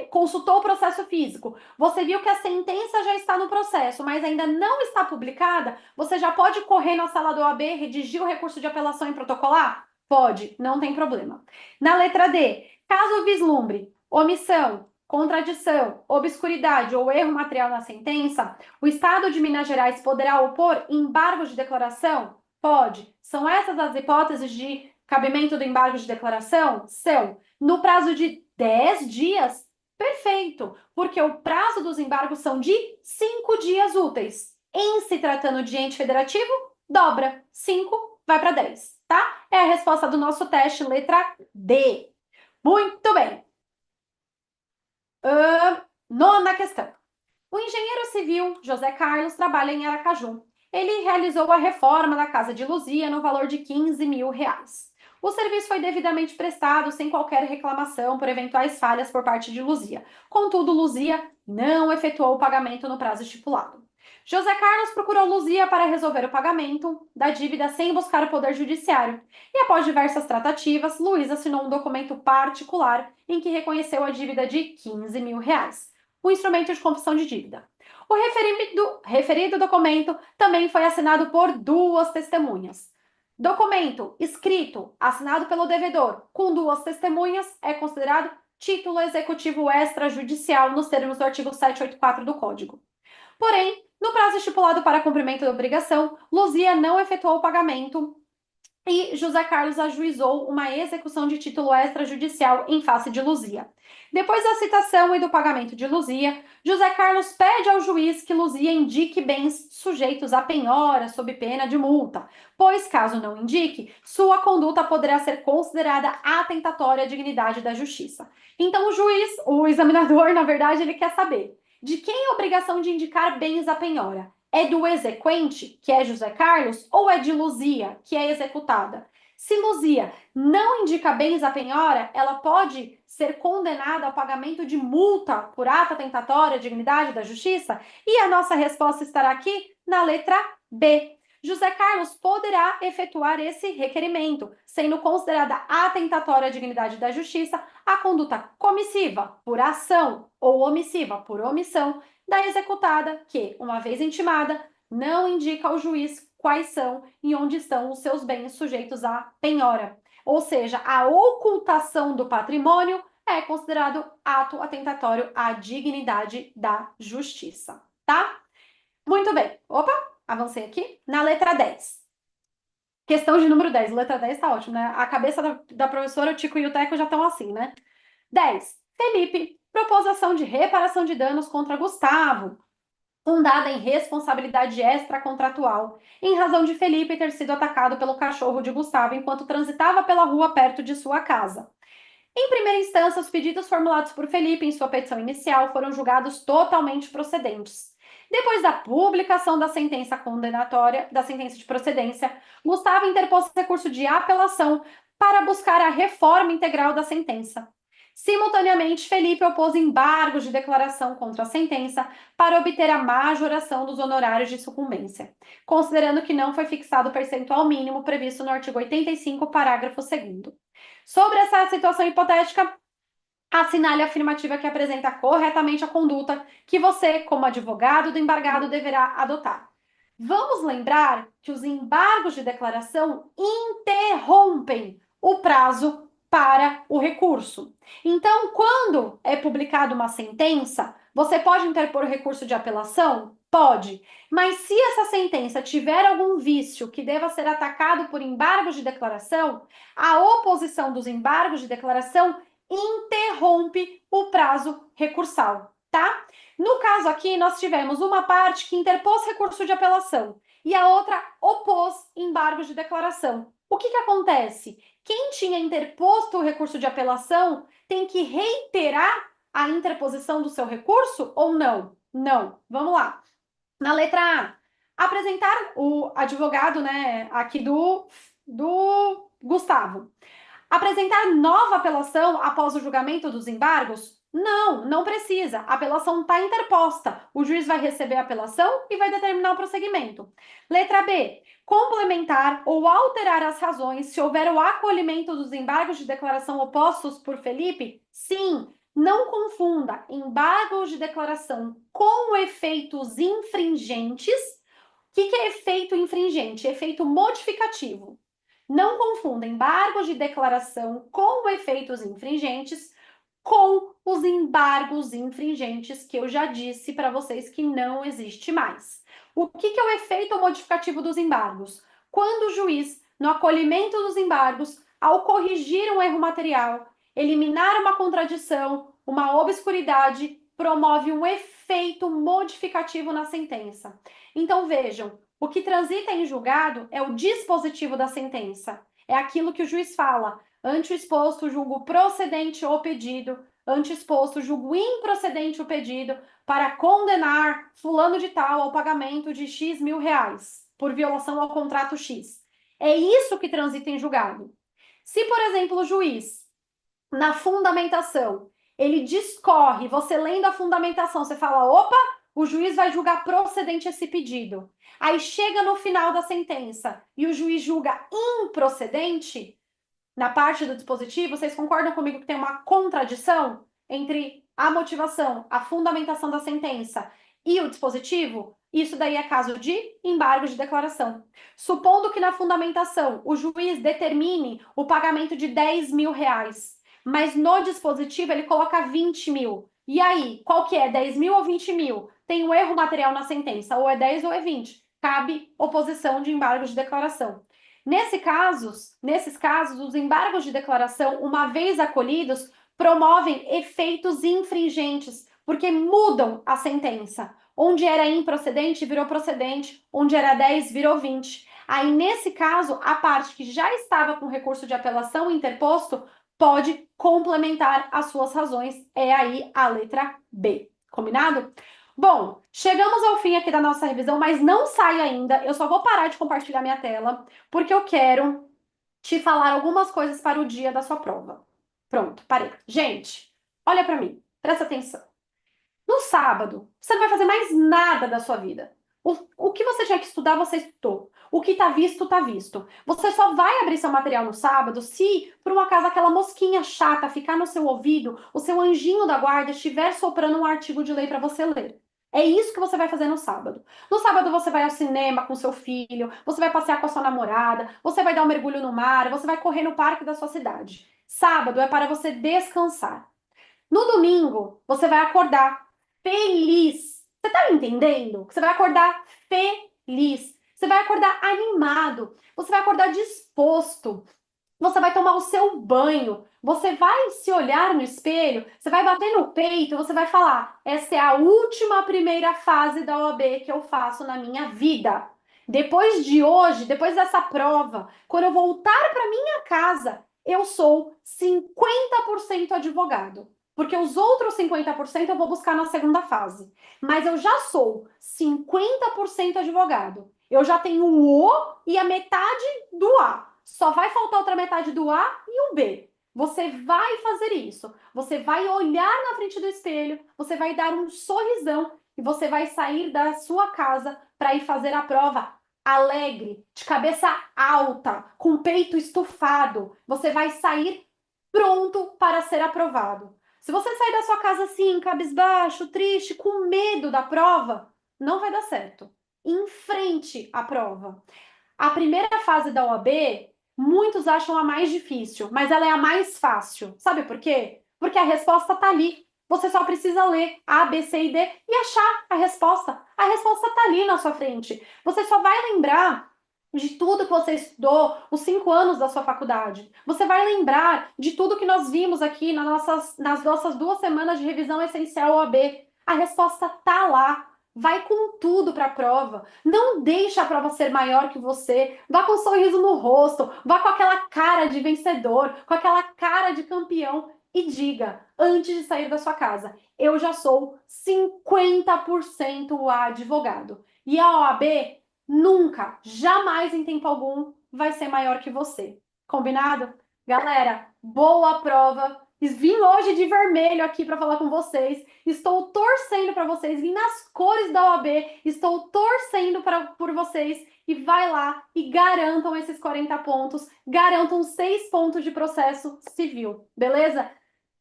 consultou o processo físico, você viu que a sentença já está no processo, mas ainda não está publicada, você já pode correr na sala do OAB, redigir o recurso de apelação e protocolar? Pode, não tem problema. Na letra D, caso vislumbre omissão, contradição, obscuridade ou erro material na sentença, o Estado de Minas Gerais poderá opor embargo de declaração? Pode. São essas as hipóteses de cabimento do embargo de declaração? São. No prazo de 10 dias? Perfeito, porque o prazo dos embargos são de 5 dias úteis. Em se tratando de ente federativo, dobra. 5 vai para 10, tá? É a resposta do nosso teste, letra D. Muito bem. Nona questão. O engenheiro civil José Carlos trabalha em Aracaju. Ele realizou a reforma da casa de Luzia no valor de R$ 15.000. O serviço foi devidamente prestado sem qualquer reclamação por eventuais falhas por parte de Luzia. Contudo, Luzia não efetuou o pagamento no prazo estipulado. José Carlos procurou Luzia para resolver o pagamento da dívida sem buscar o poder judiciário. E após diversas tratativas, Luiz assinou um documento particular em que reconheceu a dívida de R$ 15.000. O instrumento de confissão de dívida. O referido documento também foi assinado por duas testemunhas. Documento escrito, assinado pelo devedor, com duas testemunhas, é considerado título executivo extrajudicial nos termos do artigo 784 do Código. Porém, no prazo estipulado para cumprimento da obrigação, Luzia não efetuou o pagamento e José Carlos ajuizou uma execução de título extrajudicial em face de Luzia. Depois da citação e do pagamento de Luzia, José Carlos pede ao juiz que Luzia indique bens sujeitos a penhora sob pena de multa, pois, caso não indique, sua conduta poderá ser considerada atentatória à dignidade da justiça. Então, o examinador, na verdade, ele quer saber de quem é a obrigação de indicar bens a penhora. É do exequente, que é José Carlos, ou é de Luzia, que é executada? Se Luzia não indica bens à penhora, ela pode ser condenada ao pagamento de multa por ato atentatório à dignidade da justiça? E a nossa resposta estará aqui na letra B. José Carlos poderá efetuar esse requerimento, sendo considerada atentatória à dignidade da justiça a conduta comissiva, por ação, ou omissiva, por omissão, da executada, que, uma vez intimada, não indica ao juiz quais são e onde estão os seus bens sujeitos à penhora. Ou seja, a ocultação do patrimônio é considerado ato atentatório à dignidade da justiça, tá? Muito bem. Opa, avancei aqui. Na letra 10. Questão de número 10. Letra 10 tá ótimo, né? A cabeça da professora, o Tico e o Teco já estão assim, né? 10. Felipe propôs ação de reparação de danos contra Gustavo, fundada em responsabilidade extracontratual, em razão de Felipe ter sido atacado pelo cachorro de Gustavo enquanto transitava pela rua perto de sua casa. Em primeira instância, os pedidos formulados por Felipe em sua petição inicial foram julgados totalmente procedentes. Depois da publicação da sentença condenatória, da sentença de procedência, Gustavo interpôs recurso de apelação para buscar a reforma integral da sentença. Simultaneamente, Felipe opôs embargos de declaração contra a sentença para obter a majoração dos honorários de sucumbência, considerando que não foi fixado o percentual mínimo previsto no artigo 85, parágrafo 2º. Sobre essa situação hipotética, assinale a afirmativa que apresenta corretamente a conduta que você, como advogado do embargado, deverá adotar. Vamos lembrar que os embargos de declaração interrompem o prazo para o recurso. Então, quando é publicada uma sentença, você pode interpor recurso de apelação? Pode. Mas se essa sentença tiver algum vício que deva ser atacado por embargos de declaração, a oposição dos embargos de declaração interrompe o prazo recursal, tá? No caso aqui, nós tivemos uma parte que interpôs recurso de apelação e a outra opôs embargos de declaração. O que acontece? Quem tinha interposto o recurso de apelação tem que reiterar a interposição do seu recurso ou não? Não. Vamos lá. Na letra A, apresentar o advogado, né, aqui do Gustavo. Apresentar nova apelação após o julgamento dos embargos? Não, não precisa. A apelação está interposta. O juiz vai receber a apelação e vai determinar o prosseguimento. Letra B. Complementar ou alterar as razões se houver o acolhimento dos embargos de declaração opostos por Felipe? Sim. Não confunda embargos de declaração com efeitos infringentes. O que é efeito infringente? Efeito modificativo. Não confunda embargos de declaração com efeitos infringentes com os embargos infringentes que eu já disse para vocês que não existe mais. O que é o efeito modificativo dos embargos? Quando o juiz, no acolhimento dos embargos, ao corrigir um erro material, eliminar uma contradição, uma obscuridade, promove um efeito modificativo na sentença. Então vejam, o que transita em julgado é o dispositivo da sentença. É aquilo que o juiz fala. Ante o exposto, julgo procedente o pedido. Ante o exposto, julgo improcedente o pedido para condenar fulano de tal ao pagamento de X mil reais por violação ao contrato X. É isso que transita em julgado. Se, por exemplo, o juiz, na fundamentação, ele discorre, você lendo a fundamentação, você fala, opa, o juiz vai julgar procedente esse pedido. Aí chega no final da sentença e o juiz julga improcedente, na parte do dispositivo, vocês concordam comigo que tem uma contradição entre a motivação, a fundamentação da sentença e o dispositivo? Isso daí é caso de embargo de declaração. Supondo que na fundamentação o juiz determine o pagamento de 10 mil reais, mas no dispositivo ele coloca 20 mil. E aí, qual que é? 10 mil ou 20 mil? Tem um erro material na sentença, ou é 10 ou é 20. Cabe oposição de embargo de declaração. Nesses casos, os embargos de declaração, uma vez acolhidos, promovem efeitos infringentes, porque mudam a sentença. Onde era improcedente, virou procedente, onde era 10, virou 20. Aí, nesse caso, a parte que já estava com recurso de apelação interposto pode complementar as suas razões. É aí a letra B. Combinado? Bom, chegamos ao fim aqui da nossa revisão, mas não sai ainda. Eu só vou parar de compartilhar minha tela, porque eu quero te falar algumas coisas para o dia da sua prova. Pronto, parei. Gente, olha para mim, presta atenção. No sábado, você não vai fazer mais nada da sua vida. O que você tinha que estudar, você estudou. O que tá visto, tá visto. Você só vai abrir seu material no sábado se, por um acaso, aquela mosquinha chata ficar no seu ouvido, o seu anjinho da guarda estiver soprando um artigo de lei para você ler. É isso que você vai fazer no sábado. No sábado você vai ao cinema com seu filho, você vai passear com a sua namorada, você vai dar um mergulho no mar, você vai correr no parque da sua cidade. Sábado é para você descansar. No domingo, você vai acordar feliz. Você tá me entendendo? Você vai acordar feliz. Você vai acordar animado. Você vai acordar disposto. Você vai tomar o seu banho. Você vai se olhar no espelho. Você vai bater no peito. Você vai falar: essa é a última primeira fase da OAB que eu faço na minha vida. Depois de hoje, depois dessa prova, quando eu voltar para minha casa, eu sou 50% advogado. Porque os outros 50% eu vou buscar na segunda fase. Mas eu já sou 50% advogado. Eu já tenho o O e a metade do A. Só vai faltar outra metade do A e o B. Você vai fazer isso. Você vai olhar na frente do espelho, você vai dar um sorrisão e você vai sair da sua casa para ir fazer a prova alegre, de cabeça alta, com o peito estufado. Você vai sair pronto para ser aprovado. Se você sair da sua casa assim, cabisbaixo, triste, com medo da prova, não vai dar certo. Enfrente a prova. A primeira fase da OAB, muitos acham a mais difícil, mas ela é a mais fácil. Sabe por quê? Porque a resposta está ali. Você só precisa ler A, B, C e D e achar a resposta. A resposta está ali na sua frente. Você só vai lembrar de tudo que você estudou, os 5 anos da sua faculdade. Você vai lembrar de tudo que nós vimos aqui nas nossas 2 semanas de revisão essencial OAB. A resposta está lá. Vai com tudo para a prova. Não deixe a prova ser maior que você. Vá com um sorriso no rosto. Vá com aquela cara de vencedor, com aquela cara de campeão. E diga, antes de sair da sua casa, eu já sou 50% advogado. E a OAB nunca, jamais em tempo algum, vai ser maior que você. Combinado? Galera, boa prova. Vim hoje de vermelho aqui para falar com vocês. Estou torcendo para vocês. Vim nas cores da OAB. Estou torcendo por vocês. E vai lá e garantam esses 40 pontos. Garantam 6 pontos de processo civil. Beleza?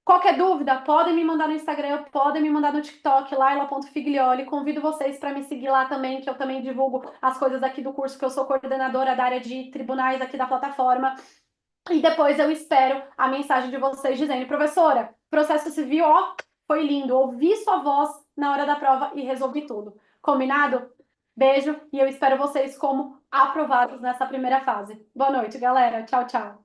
Qualquer dúvida, podem me mandar no Instagram, podem me mandar no TikTok, laila.figlioli. Convido vocês para me seguir lá também, que eu também divulgo as coisas aqui do curso, que eu sou coordenadora da área de tribunais aqui da plataforma. E depois eu espero a mensagem de vocês dizendo: professora, processo civil, ó, foi lindo. Ouvi sua voz na hora da prova e resolvi tudo. Combinado? Beijo e eu espero vocês como aprovados nessa primeira fase. Boa noite, galera. Tchau, tchau.